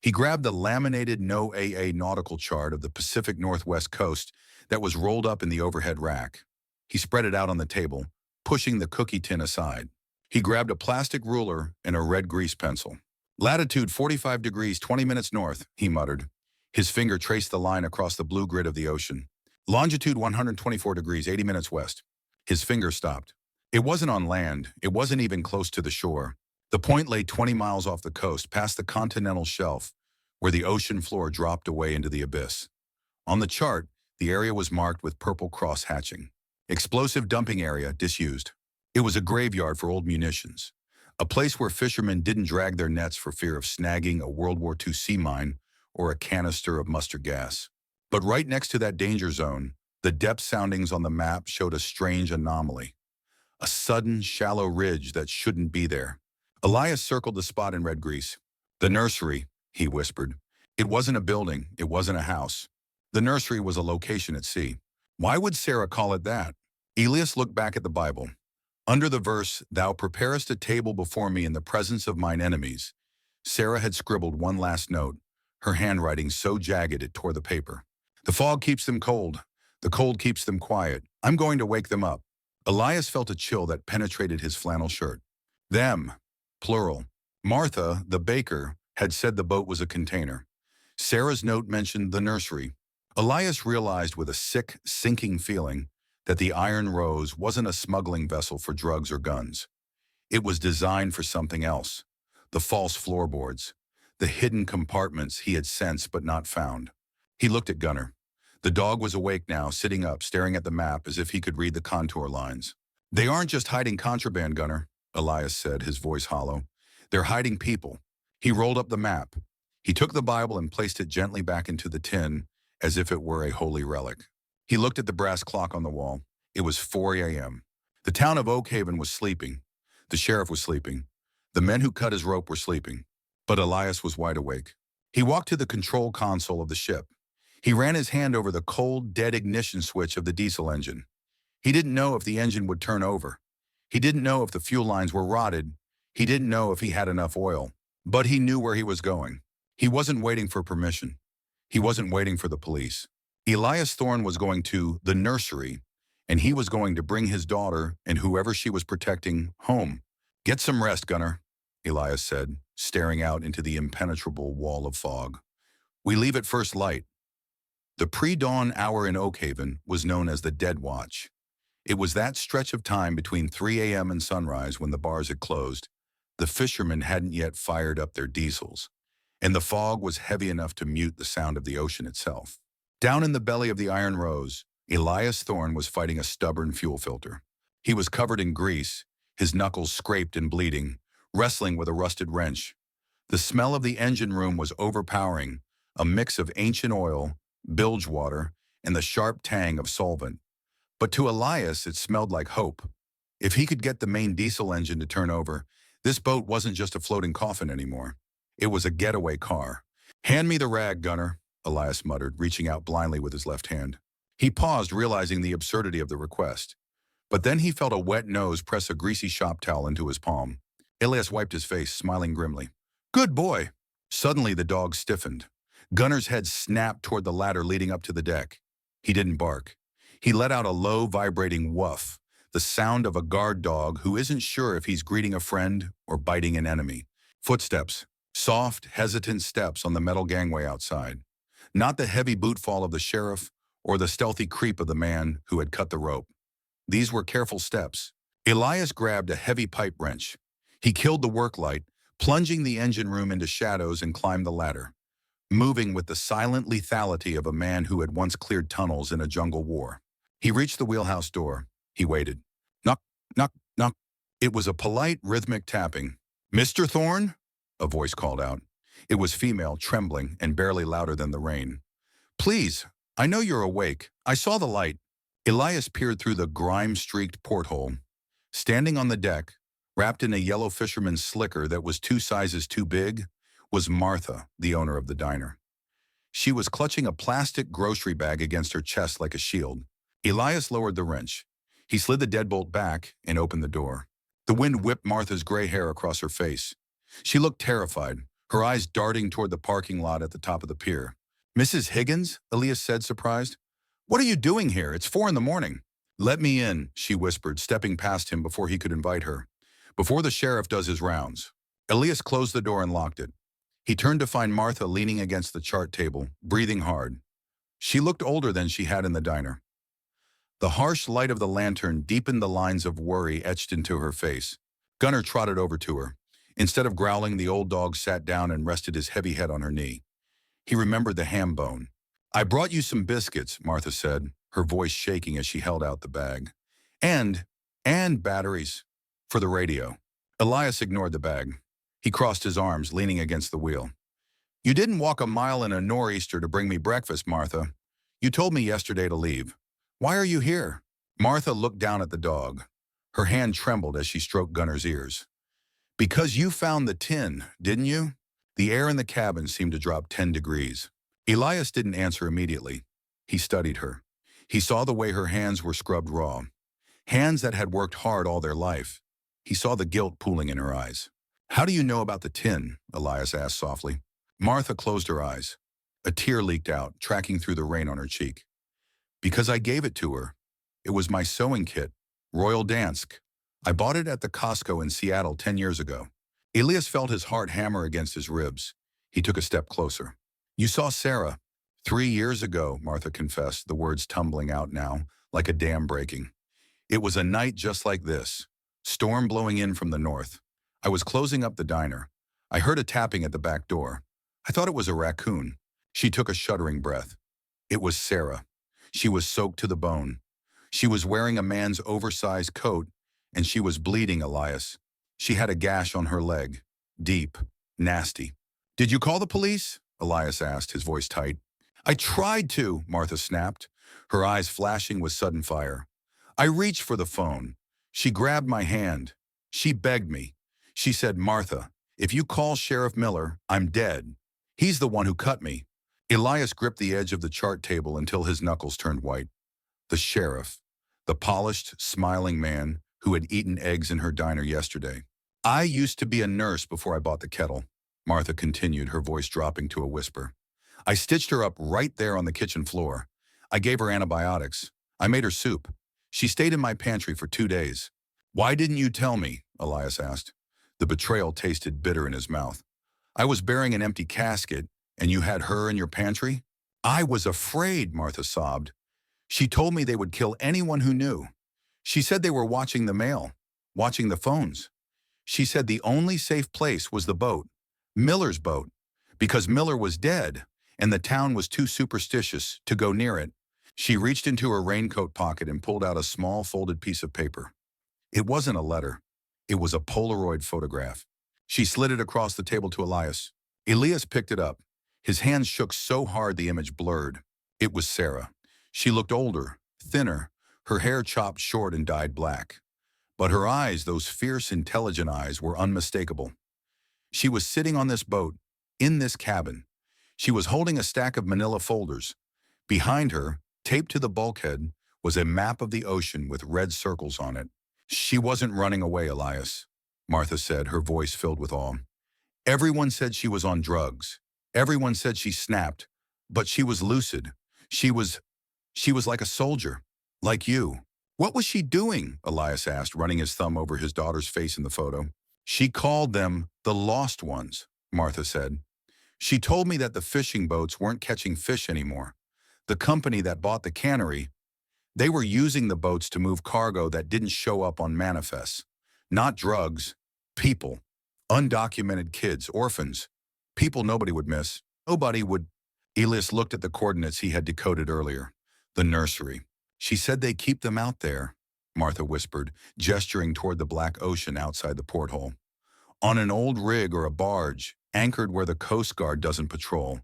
He grabbed the laminated NOAA nautical chart of the Pacific Northwest coast that was rolled up in the overhead rack. He spread it out on the table, pushing the cookie tin aside. He grabbed a plastic ruler and a red grease pencil. Latitude 45 degrees 20 minutes north, he muttered. His finger traced the line across the blue grid of the ocean. Longitude 124 degrees 80 minutes west. His finger stopped. It wasn't on land. It wasn't even close to the shore. The point lay 20 miles off the coast, past the continental shelf, where the ocean floor dropped away into the abyss. On the chart, the area was marked with purple cross hatching. Explosive dumping area, disused. It was a graveyard for old munitions, a place where fishermen didn't drag their nets for fear of snagging a World War II sea mine or a canister of mustard gas. But right next to that danger zone, the depth soundings on the map showed a strange anomaly. A sudden, shallow ridge that shouldn't be there. Elias circled the spot in red grease. The nursery, he whispered. It wasn't a building, it wasn't a house. The nursery was a location at sea. Why would Sarah call it that? Elias looked back at the Bible. Under the verse, Thou preparest a table before me in the presence of mine enemies, Sarah had scribbled one last note, her handwriting so jagged it tore the paper. The fog keeps them cold. The cold keeps them quiet. I'm going to wake them up. Elias felt a chill that penetrated his flannel shirt. Them, plural. Martha, the baker, had said the boat was a container. Sarah's note mentioned the nursery. Elias realized with a sick, sinking feeling that the Iron Rose wasn't a smuggling vessel for drugs or guns. It was designed for something else. The false floorboards. The hidden compartments he had sensed but not found. He looked at Gunnar. The dog was awake now, sitting up, staring at the map as if he could read the contour lines. They aren't just hiding contraband, Gunnar, Elias said, his voice hollow. They're hiding people. He rolled up the map. He took the Bible and placed it gently back into the tin, as if it were a holy relic. He looked at the brass clock on the wall. It was 4 a.m. The town of Oak Haven was sleeping. The sheriff was sleeping. The men who cut his rope were sleeping. But Elias was wide awake. He walked to the control console of the ship. He ran his hand over the cold, dead ignition switch of the diesel engine. He didn't know if the engine would turn over. He didn't know if the fuel lines were rotted. He didn't know if he had enough oil. But he knew where he was going. He wasn't waiting for permission. He wasn't waiting for the police. Elias Thorne was going to the nursery, and he was going to bring his daughter and whoever she was protecting home. Get some rest, Gunnar, Elias said, staring out into the impenetrable wall of fog. We leave at first light. The pre-dawn hour in Oak Haven was known as the Dead Watch. It was that stretch of time between 3 a.m. and sunrise when the bars had closed. The fishermen hadn't yet fired up their diesels, and the fog was heavy enough to mute the sound of the ocean itself. Down in the belly of the Iron Rose, Elias Thorne was fighting a stubborn fuel filter. He was covered in grease, his knuckles scraped and bleeding, wrestling with a rusted wrench. The smell of the engine room was overpowering, a mix of ancient oil, bilge water, and the sharp tang of solvent. But to Elias, it smelled like hope. If he could get the main diesel engine to turn over, this boat wasn't just a floating coffin anymore. It was a getaway car. Hand me the rag, Gunnar, Elias muttered, reaching out blindly with his left hand. He paused, realizing the absurdity of the request. But then he felt a wet nose press a greasy shop towel into his palm. Elias wiped his face, smiling grimly. Good boy. Suddenly the dog stiffened. Gunnar's head snapped toward the ladder leading up to the deck. He didn't bark. He let out a low, vibrating woof, the sound of a guard dog who isn't sure if he's greeting a friend or biting an enemy. Footsteps. Soft, hesitant steps on the metal gangway outside. Not the heavy bootfall of the sheriff or the stealthy creep of the man who had cut the rope. These were careful steps. Elias grabbed a heavy pipe wrench. He killed the work light, plunging the engine room into shadows, and climbed the ladder, moving with the silent lethality of a man who had once cleared tunnels in a jungle war. He reached the wheelhouse door. He waited. Knock, knock, knock. It was a polite, rhythmic tapping. "Mr. Thorne?" a voice called out. It was female, trembling, and barely louder than the rain. "Please, I know you're awake. I saw the light." Elias peered through the grime-streaked porthole. Standing on the deck, wrapped in a yellow fisherman's slicker that was 2 sizes too big, was Martha, the owner of the diner. She was clutching a plastic grocery bag against her chest like a shield. Elias lowered the wrench. He slid the deadbolt back and opened the door. The wind whipped Martha's gray hair across her face. She looked terrified, her eyes darting toward the parking lot at the top of the pier. "Mrs. Higgins?" Elias said, surprised. "What are you doing here? It's 4 in the morning." "Let me in," she whispered, stepping past him before he could invite her. "Before the sheriff does his rounds." Elias closed the door and locked it. He turned to find Martha leaning against the chart table, breathing hard. She looked older than she had in the diner. The harsh light of the lantern deepened the lines of worry etched into her face. Gunnar trotted over to her. Instead of growling, the old dog sat down and rested his heavy head on her knee. He remembered the ham bone. "I brought you some biscuits," Martha said, her voice shaking as she held out the bag. And batteries for the radio." Elias ignored the bag. He crossed his arms, leaning against the wheel. "You didn't walk a mile in a nor'easter to bring me breakfast, Martha. You told me yesterday to leave. Why are you here?" Martha looked down at the dog. Her hand trembled as she stroked Gunnar's ears. "Because you found the tin, didn't you?" The air in the cabin seemed to drop 10 degrees. Elias didn't answer immediately. He studied her. He saw the way her hands were scrubbed raw. Hands that had worked hard all their life. He saw the guilt pooling in her eyes. "How do you know about the tin?" Elias asked softly. Martha closed her eyes. A tear leaked out, tracking through the rain on her cheek. "Because I gave it to her. It was my sewing kit, Royal Dansk. I bought it at the Costco in Seattle 10 years ago." Elias felt his heart hammer against his ribs. He took a step closer. "You saw Sarah 3 years ago," Martha confessed, the words tumbling out now, like a dam breaking. "It was a night just like this. Storm blowing in from the north. I was closing up the diner. I heard a tapping at the back door. I thought it was a raccoon." She took a shuddering breath. It was Sarah. She was soaked to the bone. She was wearing a man's oversized coat, and she was bleeding, Elias. She had a gash on her leg. Deep. Nasty. "Did you call the police?" Elias asked, his voice tight. "I tried to," Martha snapped, her eyes flashing with sudden fire. "I reached for the phone. She grabbed my hand. She begged me. She said, 'Martha, if you call Sheriff Miller, I'm dead. He's the one who cut me.'" Elias gripped the edge of the chart table until his knuckles turned white. The sheriff. The polished, smiling man who had eaten eggs in her diner yesterday. "I used to be a nurse before I bought the kettle," Martha continued, her voice dropping to a whisper. "I stitched her up right there on the kitchen floor. I gave her antibiotics. I made her soup. She stayed in my pantry for 2 days. "Why didn't you tell me?" Elias asked. The betrayal tasted bitter in his mouth. "I was burying an empty casket, and you had her in your pantry?" "I was afraid," Martha sobbed. "She told me they would kill anyone who knew. She said they were watching the mail, watching the phones. She said the only safe place was the boat, Miller's boat, because Miller was dead, and the town was too superstitious to go near it." She reached into her raincoat pocket and pulled out a small folded piece of paper. It wasn't a letter. It was a Polaroid photograph. She slid it across the table to Elias. Elias picked it up. His hands shook so hard the image blurred. It was Sarah. She looked older, thinner, her hair chopped short and dyed black. But her eyes, those fierce, intelligent eyes, were unmistakable. She was sitting on this boat, in this cabin. She was holding a stack of manila folders. Behind her, taped to the bulkhead, was a map of the ocean with red circles on it. "She wasn't running away, Elias," Martha said, her voice filled with awe. "Everyone said she was on drugs. Everyone said she snapped, but she was lucid. She was like a soldier, like you." "What was she doing?" Elias asked, running his thumb over his daughter's face in the photo. "She called them the lost ones," Martha said. "She told me that the fishing boats weren't catching fish anymore. the company that bought the cannery. They were using the boats to move cargo that didn't show up on manifests. Not drugs, people. Undocumented kids, orphans. People nobody would miss. Nobody would. Elias looked at the coordinates he had decoded earlier. The nursery. She said they keep them out there, Martha whispered, gesturing toward the black ocean outside the porthole. On an old rig or a barge, anchored where the Coast Guard doesn't patrol,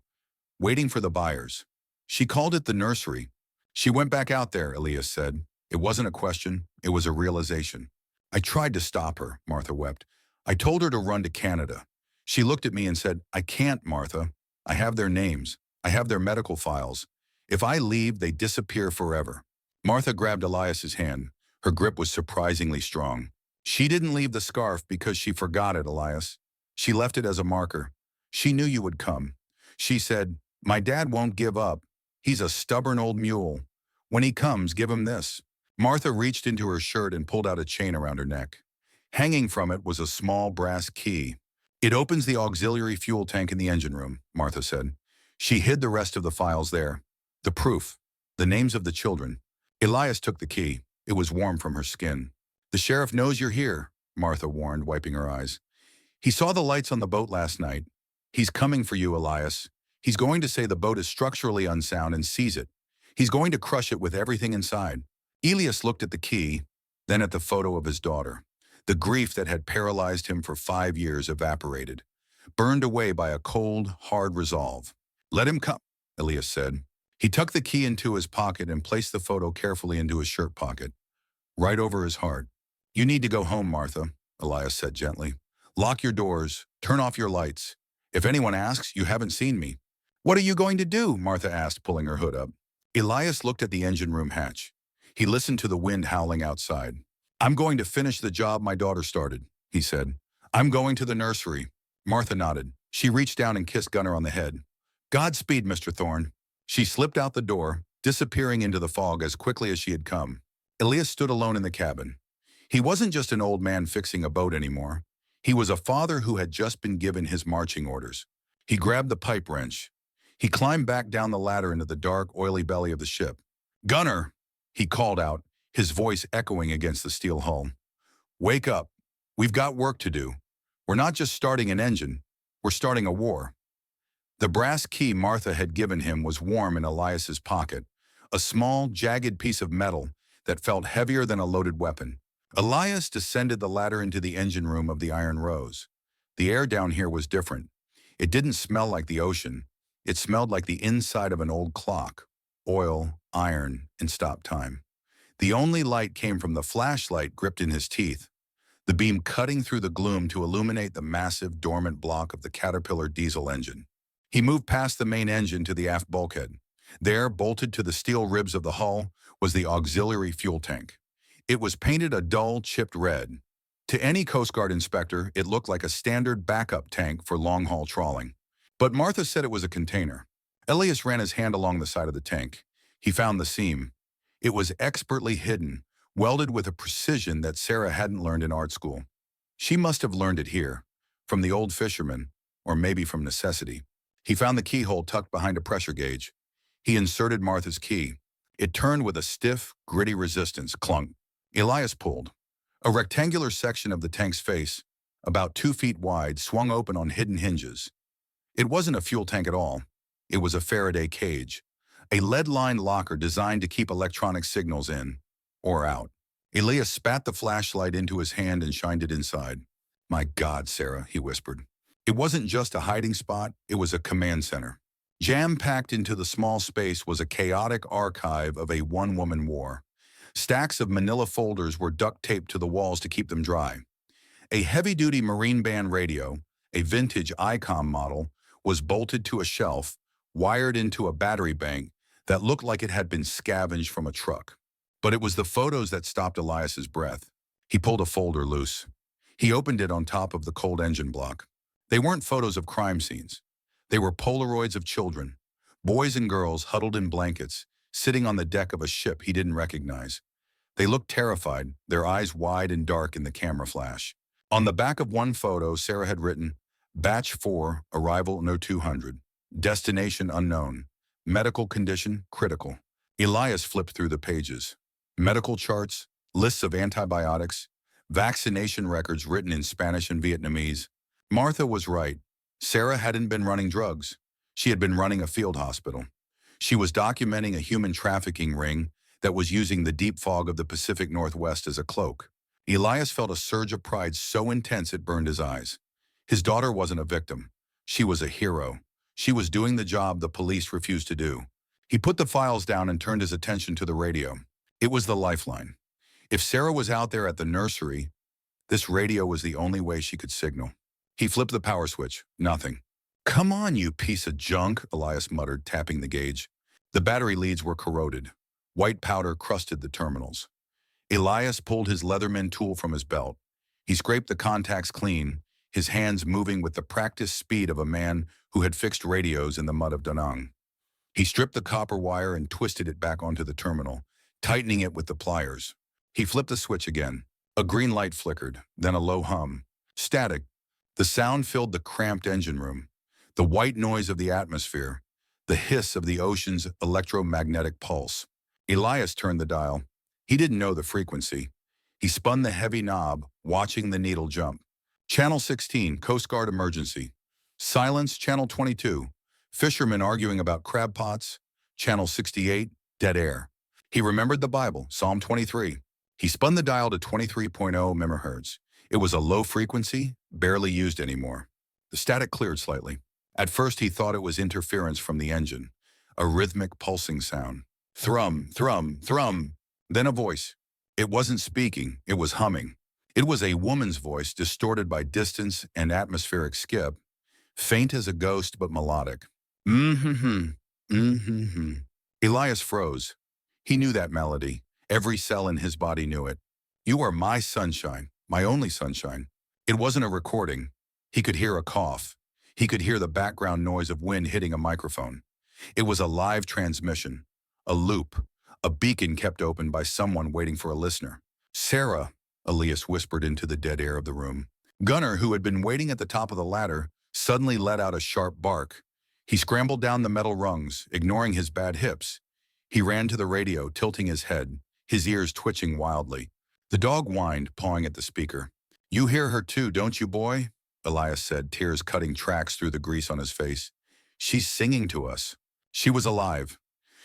waiting for the buyers. She called it the nursery. She went back out there, Elias said. It wasn't a question, it was a realization. I tried to stop her, Martha wept. I told her to run to Canada. She looked at me and said, I can't, Martha. I have their names. I have their medical files. If I leave, they disappear forever. Martha grabbed Elias's hand. Her grip was surprisingly strong. She didn't leave the scarf because she forgot it, Elias. She left it as a marker. She knew you would come. She said, my dad won't give up. He's a stubborn old mule. When he comes, give him this. Martha reached into her shirt and pulled out a chain around her neck. Hanging from it was a small brass key. It opens the auxiliary fuel tank in the engine room, Martha said. She hid the rest of the files there. The proof, the names of the children. Elias took the key. It was warm from her skin. The sheriff knows you're here, Martha warned, wiping her eyes. He saw the lights on the boat last night. He's coming for you, Elias. He's going to say the boat is structurally unsound and seize it. He's going to crush it with everything inside. Elias looked at the key, then at the photo of his daughter. The grief that had paralyzed him for 5 years evaporated, burned away by a cold, hard resolve. Let him come, Elias said. He tucked the key into his pocket and placed the photo carefully into his shirt pocket, right over his heart. You need to go home, Martha, Elias said gently. Lock your doors, turn off your lights. If anyone asks, you haven't seen me. What are you going to do? Martha asked, pulling her hood up. Elias looked at the engine room hatch. He listened to the wind howling outside. I'm going to finish the job my daughter started, he said. I'm going to the nursery. Martha nodded. She reached down and kissed Gunnar on the head. Godspeed, Mr. Thorne. She slipped out the door, disappearing into the fog as quickly as she had come. Elias stood alone in the cabin. He wasn't just an old man fixing a boat anymore. He was a father who had just been given his marching orders. He grabbed the pipe wrench. He climbed back down the ladder into the dark, oily belly of the ship. Gunnar, he called out, his voice echoing against the steel hull. Wake up. We've got work to do. We're not just starting an engine. We're starting a war. The brass key Martha had given him was warm in Elias's pocket, a small, jagged piece of metal that felt heavier than a loaded weapon. Elias descended the ladder into the engine room of the Iron Rose. The air down here was different. It didn't smell like the ocean. It smelled like the inside of an old clock. Oil, iron, and stop time. The only light came from the flashlight gripped in his teeth, the beam cutting through the gloom to illuminate the massive, dormant block of the Caterpillar diesel engine. He moved past the main engine to the aft bulkhead. There, bolted to the steel ribs of the hull, was the auxiliary fuel tank. It was painted a dull, chipped red. To any Coast Guard inspector, it looked like a standard backup tank for long-haul trawling. But Martha said it was a container. Elias ran his hand along the side of the tank. He found the seam. It was expertly hidden, welded with a precision that Sarah hadn't learned in art school. She must have learned it here, from the old fisherman, or maybe from necessity. He found the keyhole tucked behind a pressure gauge. He inserted Martha's key. It turned with a stiff, gritty resistance, clunk. Elias pulled. A rectangular section of the tank's face, about 2 feet wide, swung open on hidden hinges. It wasn't a fuel tank at all. It was a Faraday cage, a lead-lined locker designed to keep electronic signals in or out. Elias spat the flashlight into his hand and shined it inside. My God, Sarah, he whispered. It wasn't just a hiding spot, it was a command center. Jam-packed into the small space was a chaotic archive of a one-woman war. Stacks of manila folders were duct-taped to the walls to keep them dry. A heavy-duty Marine Band radio, a vintage ICOM model, was bolted to a shelf, wired into a battery bank that looked like it had been scavenged from a truck. But it was the photos that stopped Elias's breath. He pulled a folder loose. He opened it on top of the cold engine block. They weren't photos of crime scenes. They were Polaroids of children, boys and girls huddled in blankets, sitting on the deck of a ship he didn't recognize. They looked terrified, their eyes wide and dark in the camera flash. On the back of one photo, Sarah had written, Batch 4, arrival no 200, destination unknown. Medical condition, critical. Elias flipped through the pages. Medical charts, lists of antibiotics, vaccination records written in Spanish and Vietnamese. Martha was right. Sarah hadn't been running drugs. She had been running a field hospital. She was documenting a human trafficking ring that was using the deep fog of the Pacific Northwest as a cloak. Elias felt a surge of pride so intense it burned his eyes. His daughter wasn't a victim. She was a hero. She was doing the job the police refused to do. He put the files down and turned his attention to the radio. It was the lifeline. If Sarah was out there at the nursery, this radio was the only way she could signal. He flipped the power switch. Nothing. "Come on, you piece of junk," Elias muttered, tapping the gauge. The battery leads were corroded. White powder crusted the terminals. Elias pulled his Leatherman tool from his belt. He scraped the contacts clean, his hands moving with the practiced speed of a man who had fixed radios in the mud of Da Nang. He stripped the copper wire and twisted it back onto the terminal, tightening it with the pliers. He flipped the switch again. A green light flickered, then a low hum. Static. The sound filled the cramped engine room. The white noise of the atmosphere. The hiss of the ocean's electromagnetic pulse. Elias turned the dial. He didn't know the frequency. He spun the heavy knob, watching the needle jump. Channel 16, Coast Guard emergency. Silence, Channel 22. Fishermen arguing about crab pots. Channel 68, dead air. He remembered the Bible, Psalm 23. He spun the dial to 23.0 MHz. It was a low frequency, barely used anymore. The static cleared slightly. At first he thought it was interference from the engine, a rhythmic pulsing sound. Thrum, thrum, thrum. Then a voice. It wasn't speaking, it was humming. It was a woman's voice, distorted by distance and atmospheric skip, faint as a ghost but melodic. Mm-hmm-hmm, mm-hmm-hmm. Elias froze. He knew that melody. Every cell in his body knew it. "You are my sunshine, my only sunshine." It wasn't a recording. He could hear a cough. He could hear the background noise of wind hitting a microphone. It was a live transmission, a loop, a beacon kept open by someone waiting for a listener. "Sarah," Elias whispered into the dead air of the room. Gunnar, who had been waiting at the top of the ladder, suddenly let out a sharp bark. He scrambled down the metal rungs, ignoring his bad hips. He ran to the radio, tilting his head, his ears twitching wildly. The dog whined, pawing at the speaker. "You hear her too, don't you, boy?" Elias said, tears cutting tracks through the grease on his face. "She's singing to us." She was alive.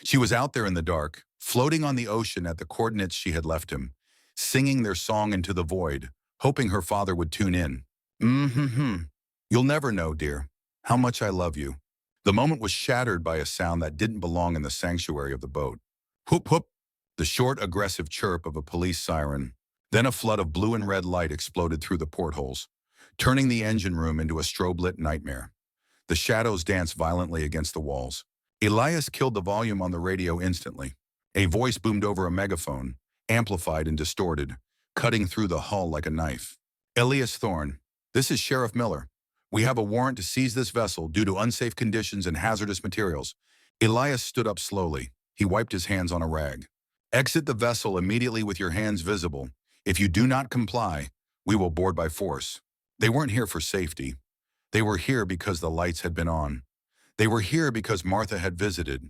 She was out there in the dark, floating on the ocean at the coordinates she had left him, singing their song into the void, hoping her father would tune in. Mm-hmm. "You'll never know, dear, how much I love you." The moment was shattered by a sound that didn't belong in the sanctuary of the boat. Whoop, whoop, the short, aggressive chirp of a police siren. Then a flood of blue and red light exploded through the portholes, turning the engine room into a strobe-lit nightmare. The shadows danced violently against the walls. Elias killed the volume on the radio instantly. A voice boomed over a megaphone, amplified and distorted, cutting through the hull like a knife. "Elias Thorne, this is Sheriff Miller. We have a warrant to seize this vessel due to unsafe conditions and hazardous materials." Elias stood up slowly. He wiped his hands on a rag. "Exit the vessel immediately with your hands visible. If you do not comply, we will board by force." They weren't here for safety. They were here because the lights had been on. They were here because Martha had visited.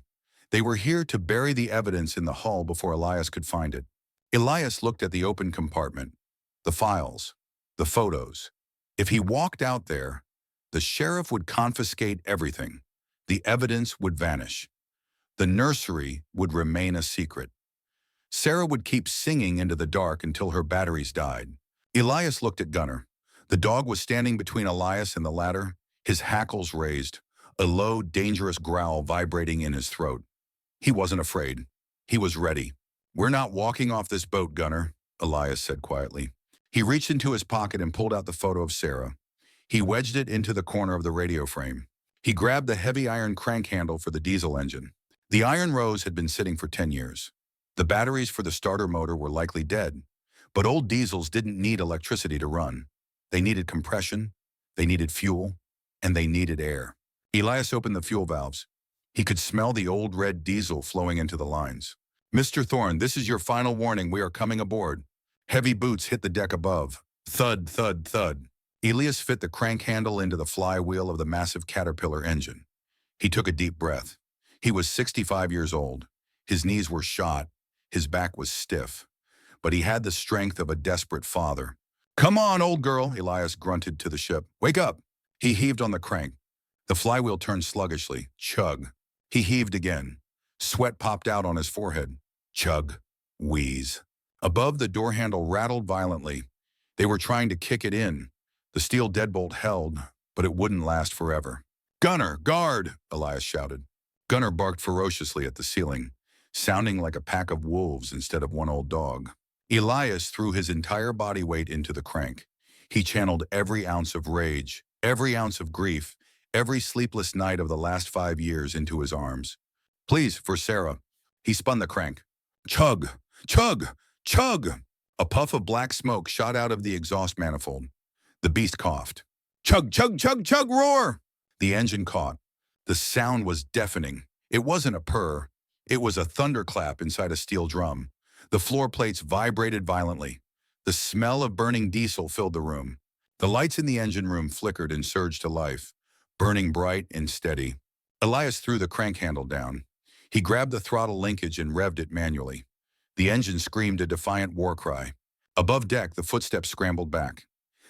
They were here to bury the evidence in the hull before Elias could find it. Elias looked at the open compartment, the files, the photos. If he walked out there, the sheriff would confiscate everything. The evidence would vanish. The nursery would remain a secret. Sarah would keep singing into the dark until her batteries died. Elias looked at Gunnar. The dog was standing between Elias and the ladder, his hackles raised, a low, dangerous growl vibrating in his throat. He wasn't afraid. He was ready. "We're not walking off this boat, Gunnar," Elias said quietly. He reached into his pocket and pulled out the photo of Sarah. He wedged it into the corner of the radio frame. He grabbed the heavy iron crank handle for the diesel engine. The iron rose had been sitting for 10 years. The batteries for the starter motor were likely dead, but old diesels didn't need electricity to run. They needed compression, they needed fuel, and they needed air. Elias opened the fuel valves. He could smell the old red diesel flowing into the lines. "Mr. Thorne, this is your final warning. We are coming aboard." Heavy boots hit the deck above. Thud, thud, thud. Elias fit the crank handle into the flywheel of the massive Caterpillar engine. He took a deep breath. He was 65 years old. His knees were shot. His back was stiff. But he had the strength of a desperate father. "Come on, old girl," Elias grunted to the ship. "Wake up." He heaved on the crank. The flywheel turned sluggishly. Chug. He heaved again. Sweat popped out on his forehead. Chug. Wheeze. Above, the door handle rattled violently. They were trying to kick it in. The steel deadbolt held, but it wouldn't last forever. "Gunner, guard!" Elias shouted. Gunner barked ferociously at the ceiling, sounding like a pack of wolves instead of one old dog. Elias threw his entire body weight into the crank. He channeled every ounce of rage, every ounce of grief, every sleepless night of the last 5 years into his arms. "Please, for Sarah." He spun the crank. Chug! Chug! Chug! A puff of black smoke shot out of the exhaust manifold. The beast coughed. Chug, chug, chug, chug, roar! The engine caught. The sound was deafening. It wasn't a purr. It was a thunderclap inside a steel drum. The floor plates vibrated violently. The smell of burning diesel filled the room. The lights in the engine room flickered and surged to life, burning bright and steady. Elias threw the crank handle down. He grabbed the throttle linkage and revved it manually. The engine screamed a defiant war cry. Above deck, the footsteps scrambled back.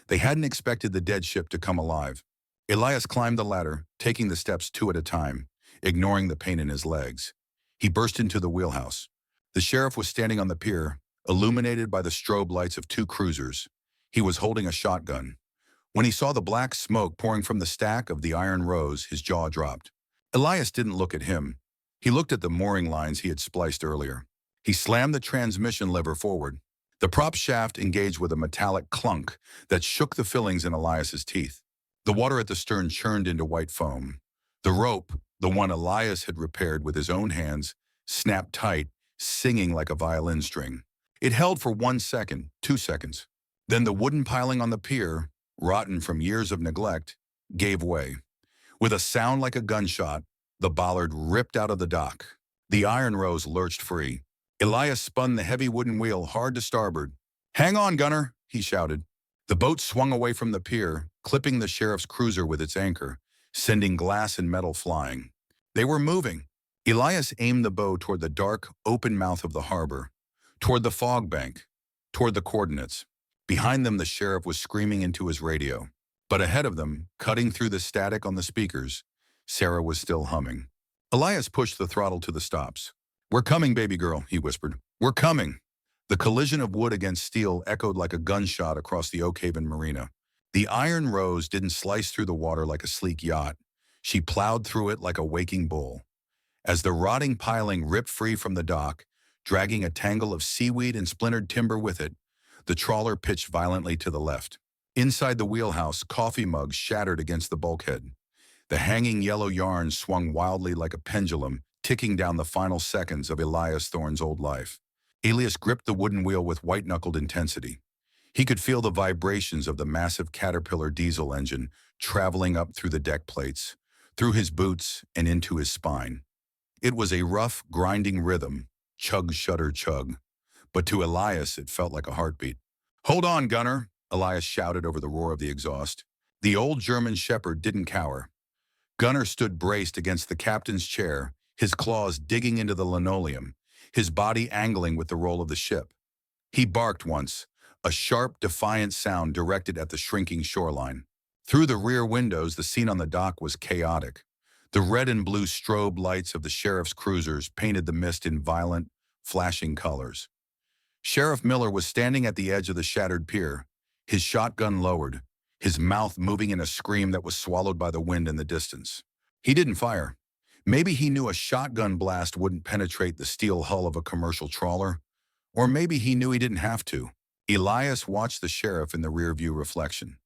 They hadn't expected the dead ship to come alive. Elias climbed the ladder, taking the steps 2 at a time, ignoring the pain in his legs. He burst into the wheelhouse. The sheriff was standing on the pier, illuminated by the strobe lights of 2 cruisers. He was holding a shotgun. When he saw the black smoke pouring from the stack of the Iron Rose, his jaw dropped. Elias didn't look at him. He looked at the mooring lines he had spliced earlier. He slammed the transmission lever forward. The prop shaft engaged with a metallic clunk that shook the fillings in Elias's teeth. The water at the stern churned into white foam. The rope, the one Elias had repaired with his own hands, snapped tight, singing like a violin string. It held for 1 second, 2 seconds. Then the wooden piling on the pier, rotten from years of neglect, gave way. With a sound like a gunshot, the bollard ripped out of the dock. The Iron Rose lurched free. Elias spun the heavy wooden wheel hard to starboard. "Hang on, gunner," he shouted. The boat swung away from the pier, clipping the sheriff's cruiser with its anchor, sending glass and metal flying. They were moving. Elias aimed the bow toward the dark, open mouth of the harbor, toward the fog bank, toward the coordinates. Behind them, the sheriff was screaming into his radio. But ahead of them, cutting through the static on the speakers, Sarah was still humming. Elias pushed the throttle to the stops. "We're coming, baby girl," he whispered. "We're coming." The collision of wood against steel echoed like a gunshot across the Oak Haven marina. The Iron Rose didn't slice through the water like a sleek yacht. She plowed through it like a waking bull. As the rotting piling ripped free from the dock, dragging a tangle of seaweed and splintered timber with it, the trawler pitched violently to the left. Inside the wheelhouse, coffee mugs shattered against the bulkhead. The hanging yellow yarn swung wildly like a pendulum, ticking down the final seconds of Elias Thorne's old life. Elias gripped the wooden wheel with white-knuckled intensity. He could feel the vibrations of the massive Caterpillar diesel engine traveling up through the deck plates, through his boots, and into his spine. It was a rough, grinding rhythm, chug, shudder, chug. But to Elias, it felt like a heartbeat. "Hold on, gunner," Elias shouted over the roar of the exhaust. The old German shepherd didn't cower. Gunner stood braced against the captain's chair, his claws digging into the linoleum, his body angling with the roll of the ship. He barked once, a sharp, defiant sound directed at the shrinking shoreline. Through the rear windows, the scene on the dock was chaotic. The red and blue strobe lights of the sheriff's cruisers painted the mist in violent, flashing colors. Sheriff Miller was standing at the edge of the shattered pier, his shotgun lowered, his mouth moving in a scream that was swallowed by the wind in the distance. He didn't fire. Maybe he knew a shotgun blast wouldn't penetrate the steel hull of a commercial trawler, or maybe he knew he didn't have to. Elias watched the sheriff in the rearview reflection.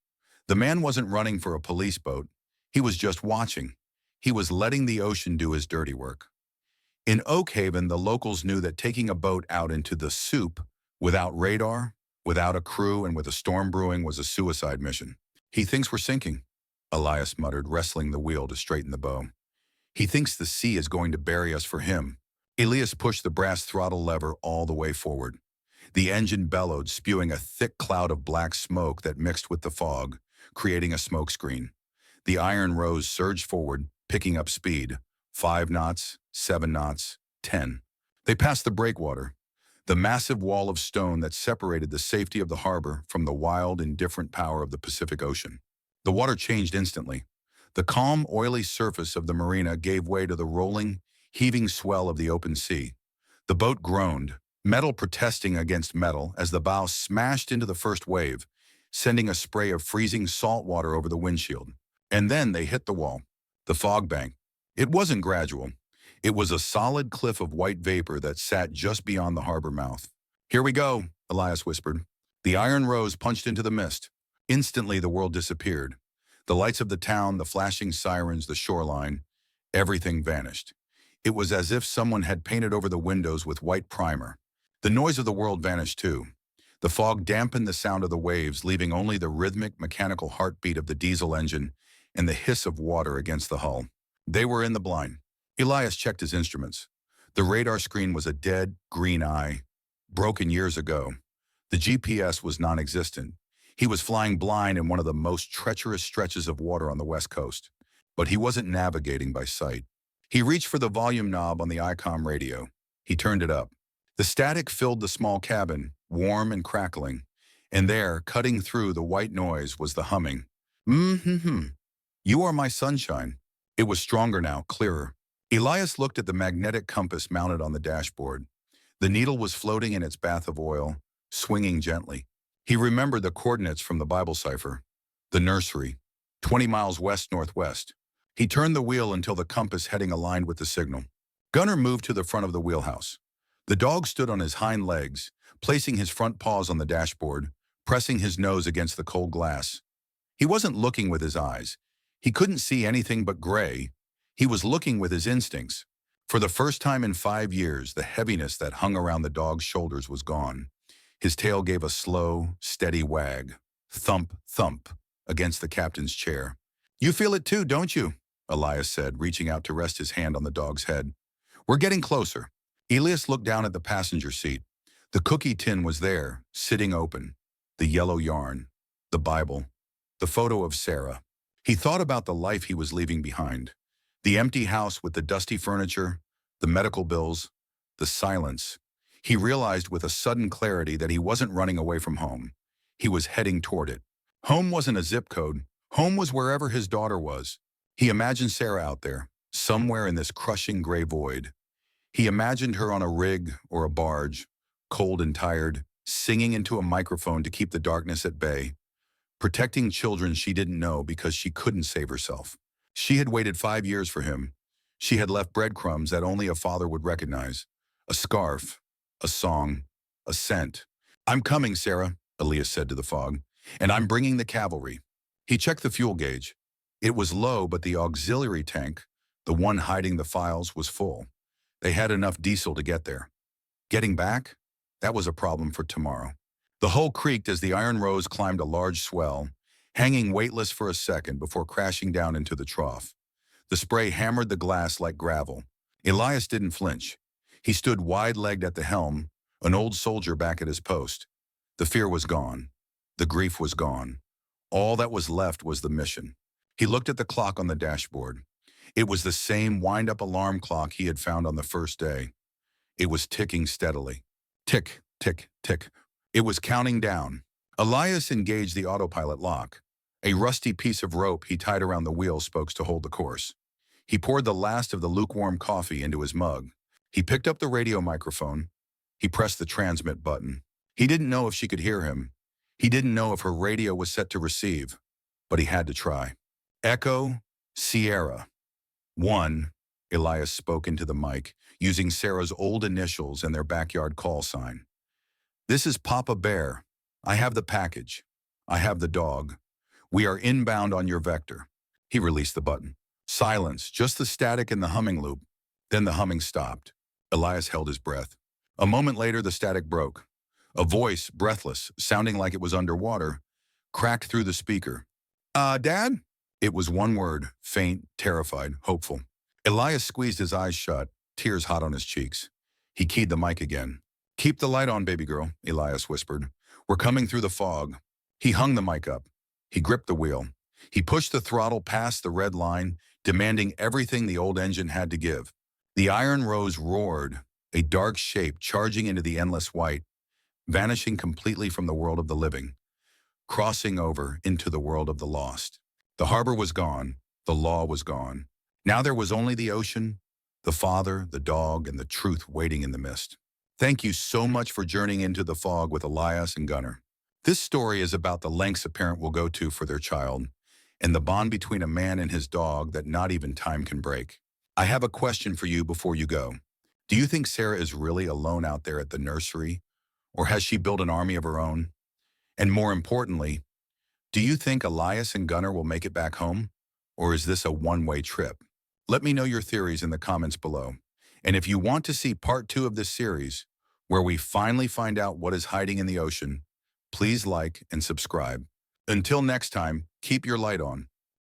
The man wasn't running for a police boat. He was just watching. He was letting the ocean do his dirty work. In Oak Haven, the locals knew that taking a boat out into the soup, without radar, without a crew, and with a storm brewing was a suicide mission. "He thinks we're sinking," Elias muttered, wrestling the wheel to straighten the bow. "He thinks the sea is going to bury us for him." Elias pushed the brass throttle lever all the way forward. The engine bellowed, spewing a thick cloud of black smoke that mixed with the fog, creating a smokescreen. The Iron Rose surged forward, picking up speed, 5 knots, 7 knots, 10. They passed the breakwater, the massive wall of stone that separated the safety of the harbor from the wild, indifferent power of the Pacific Ocean. The water changed instantly. The calm, oily surface of the marina gave way to the rolling, heaving swell of the open sea. The boat groaned, metal protesting against metal as the bow smashed into the first wave, sending a spray of freezing salt water over the windshield. And then they hit the wall, the fog bank. It wasn't gradual. It was a solid cliff of white vapor that sat just beyond the harbor mouth. "Here we go," Elias whispered. The iron rose punched into the mist. Instantly, the world disappeared. The lights of the town, the flashing sirens, the shoreline, everything vanished. It was as if someone had painted over the windows with white primer. The noise of the world vanished too. The fog dampened the sound of the waves, leaving only the rhythmic, mechanical heartbeat of the diesel engine and the hiss of water against the hull. They were in the blind. Elias checked his instruments. The radar screen was a dead, green eye, broken years ago. The GPS was non-existent. He was flying blind in one of the most treacherous stretches of water on the West Coast. But he wasn't navigating by sight. He reached for the volume knob on the ICOM radio. He turned it up. The static filled the small cabin, warm and crackling. And there, cutting through the white noise, was the humming. "Mm-hmm-hmm. You are my sunshine." It was stronger now, clearer. Elias looked at the magnetic compass mounted on the dashboard. The needle was floating in its bath of oil, swinging gently. He remembered the coordinates from the Bible cipher. The nursery, 20 miles west-northwest. He turned the wheel until the compass heading aligned with the signal. Gunnar moved to the front of the wheelhouse. The dog stood on his hind legs, placing his front paws on the dashboard, pressing his nose against the cold glass. He wasn't looking with his eyes. He couldn't see anything but gray. He was looking with his instincts. For the first time in 5 years, the heaviness that hung around the dog's shoulders was gone. His tail gave a slow, steady wag. Thump, thump, against the captain's chair. "You feel it too, don't you?" Elias said, reaching out to rest his hand on the dog's head. "We're getting closer." Elias looked down at the passenger seat. The cookie tin was there, sitting open. The yellow yarn, the Bible, the photo of Sarah. He thought about the life he was leaving behind. The empty house with the dusty furniture, the medical bills, the silence. He realized with a sudden clarity that he wasn't running away from home. He was heading toward it. Home wasn't a zip code. Home was wherever his daughter was. He imagined Sarah out there, somewhere in this crushing gray void. He imagined her on a rig or a barge, cold and tired, singing into a microphone to keep the darkness at bay, protecting children she didn't know because she couldn't save herself. She had waited 5 years for him. She had left breadcrumbs that only a father would recognize. A scarf, a song, a scent. "I'm coming, Sarah," Elias said to the fog, "and I'm bringing the cavalry." He checked the fuel gauge. It was low, but the auxiliary tank, the one hiding the files, was full. They had enough diesel to get there. Getting back? That was a problem for tomorrow. The hull creaked as the Iron Rose climbed a large swell, hanging weightless for a second before crashing down into the trough. The spray hammered the glass like gravel. Elias didn't flinch. He stood wide-legged at the helm, an old soldier back at his post. The fear was gone. The grief was gone. All that was left was the mission. He looked at the clock on the dashboard. It was the same wind-up alarm clock he had found on the first day. It was ticking steadily. Tick, tick, tick. It was counting down. Elias engaged the autopilot lock. A rusty piece of rope he tied around the wheel spokes to hold the course. He poured the last of the lukewarm coffee into his mug. He picked up the radio microphone. He pressed the transmit button. He didn't know if she could hear him. He didn't know if her radio was set to receive, but he had to try. "Echo, Sierra." "1," Elias spoke into the mic, using Sarah's old initials and their backyard call sign. "This is Papa Bear. I have the package. I have the dog. We are inbound on your vector." He released the button. Silence, just the static and the humming loop. Then the humming stopped. Elias held his breath. A moment later, the static broke. A voice, breathless, sounding like it was underwater, cracked through the speaker. Dad?" It was one word, faint, terrified, hopeful. Elias squeezed his eyes shut, tears hot on his cheeks. He keyed the mic again. "Keep the light on, baby girl," Elias whispered. "We're coming through the fog." He hung the mic up. He gripped the wheel. He pushed the throttle past the red line, demanding everything the old engine had to give. The iron rose roared, a dark shape charging into the endless white, vanishing completely from the world of the living, crossing over into the world of the lost. The harbor was gone, the law was gone. Now there was only the ocean, the father, the dog, and the truth waiting in the mist. Thank you so much for journeying into the fog with Elias and Gunnar. This story is about the lengths a parent will go to for their child, and the bond between a man and his dog that not even time can break. I have a question for you before you go. Do you think Sarah is really alone out there at the nursery, or has she built an army of her own? And more importantly, do you think Elias and Gunnar will make it back home? Or is this a one-way trip? Let me know your theories in the comments below. And if you want to see part 2 of this series, where we finally find out what is hiding in the ocean, please like and subscribe. Until next time, keep your light on.